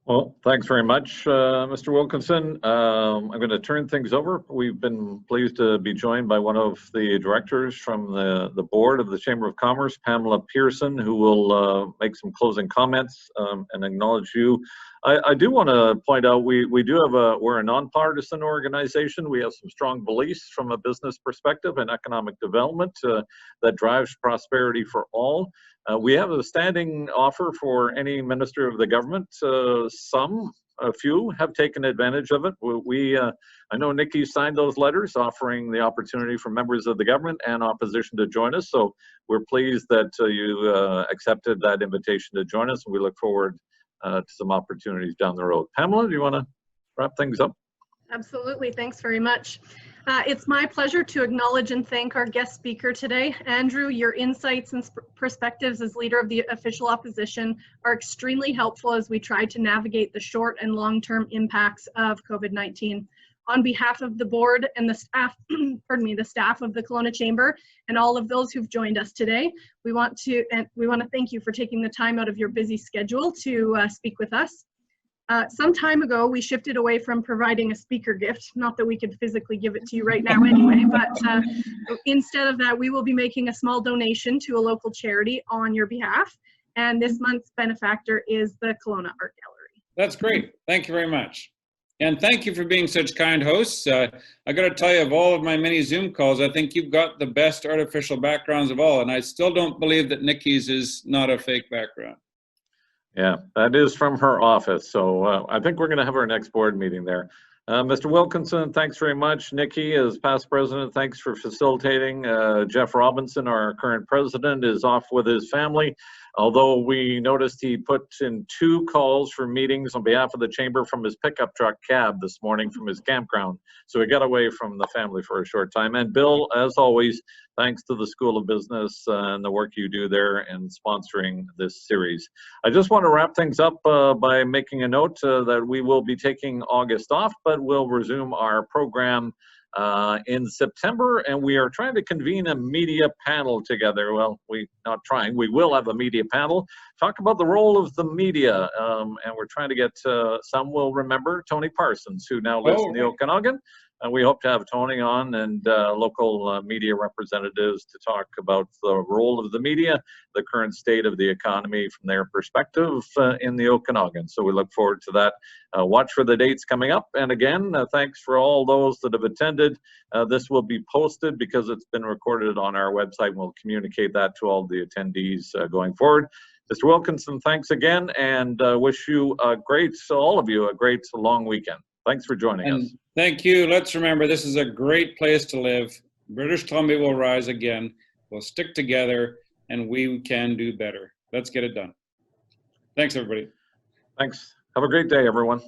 Well, thanks very much, Mr. Wilkinson. I'm going to turn things over. We've been pleased to be joined by one of the directors from the board of the Chamber of Commerce, Pamela Pearson, who will make some closing comments and acknowledge you. I do want to point out we do have we're a nonpartisan organization. We have some strong beliefs from a business perspective and economic development that drives prosperity for all. We have a standing offer for any minister of the government. A few have taken advantage of it. I know Nikki signed those letters offering the opportunity for members of the government and opposition to join us. So we're pleased that you accepted that invitation to join us, and we look forward to some opportunities down the road. Pamela, do you want to wrap things up? Absolutely. Thanks very much. It's my pleasure to acknowledge and thank our guest speaker today. Andrew, your insights and perspectives as leader of the official opposition are extremely helpful as we try to navigate the short and long-term impacts of COVID-19. On behalf of the board and the staff, the staff of the Kelowna Chamber and all of those who've joined us today, we want to thank you for taking the time out of your busy schedule to speak with us. Some time ago, we shifted away from providing a speaker gift, not that we could physically give it to you right now anyway, but instead of that, we will be making a small donation to a local charity on your behalf. And this month's benefactor is the Kelowna Art Gallery. That's great. Thank you very much. And thank you for being such kind hosts. I got to tell you, of all of my many Zoom calls, I think you've got the best artificial backgrounds of all. And I still don't believe that Nikki's is not a fake background. Yeah, that is from her office. So I think we're going to have our next board meeting there. Mr. Wilkinson, thanks very much. Nikki, as past president, thanks for facilitating. Jeff Robinson, our current president, is off with his family. Although we noticed he put in 2 calls for meetings on behalf of the chamber from his pickup truck cab this morning from his campground. So he got away from the family for a short time. And Bill, as always, thanks to the School of Business and the work you do there in sponsoring this series. I just want to wrap things up by making a note that we will be taking August off, but we'll resume our program in September, and we are trying to convene a media panel together. Well, we will have a media panel, talk about the role of the media, and we're trying to get, some will remember Tony Parsons, who now lives in the Okanagan. We hope to have Tony on and local media representatives to talk about the role of the media, the current state of the economy from their perspective in the Okanagan. So we look forward to that. Watch for the dates coming up. And again, thanks for all those that have attended. This will be posted because it's been recorded on our website. We'll communicate that to all the attendees going forward. Mr. Wilkinson, thanks again, and wish you all of you a great long weekend. Thanks for joining us. Thank you. Let's remember, this is a great place to live. British Columbia will rise again. We'll stick together, and we can do better. Let's get it done. Thanks, everybody. Thanks. Have a great day, everyone.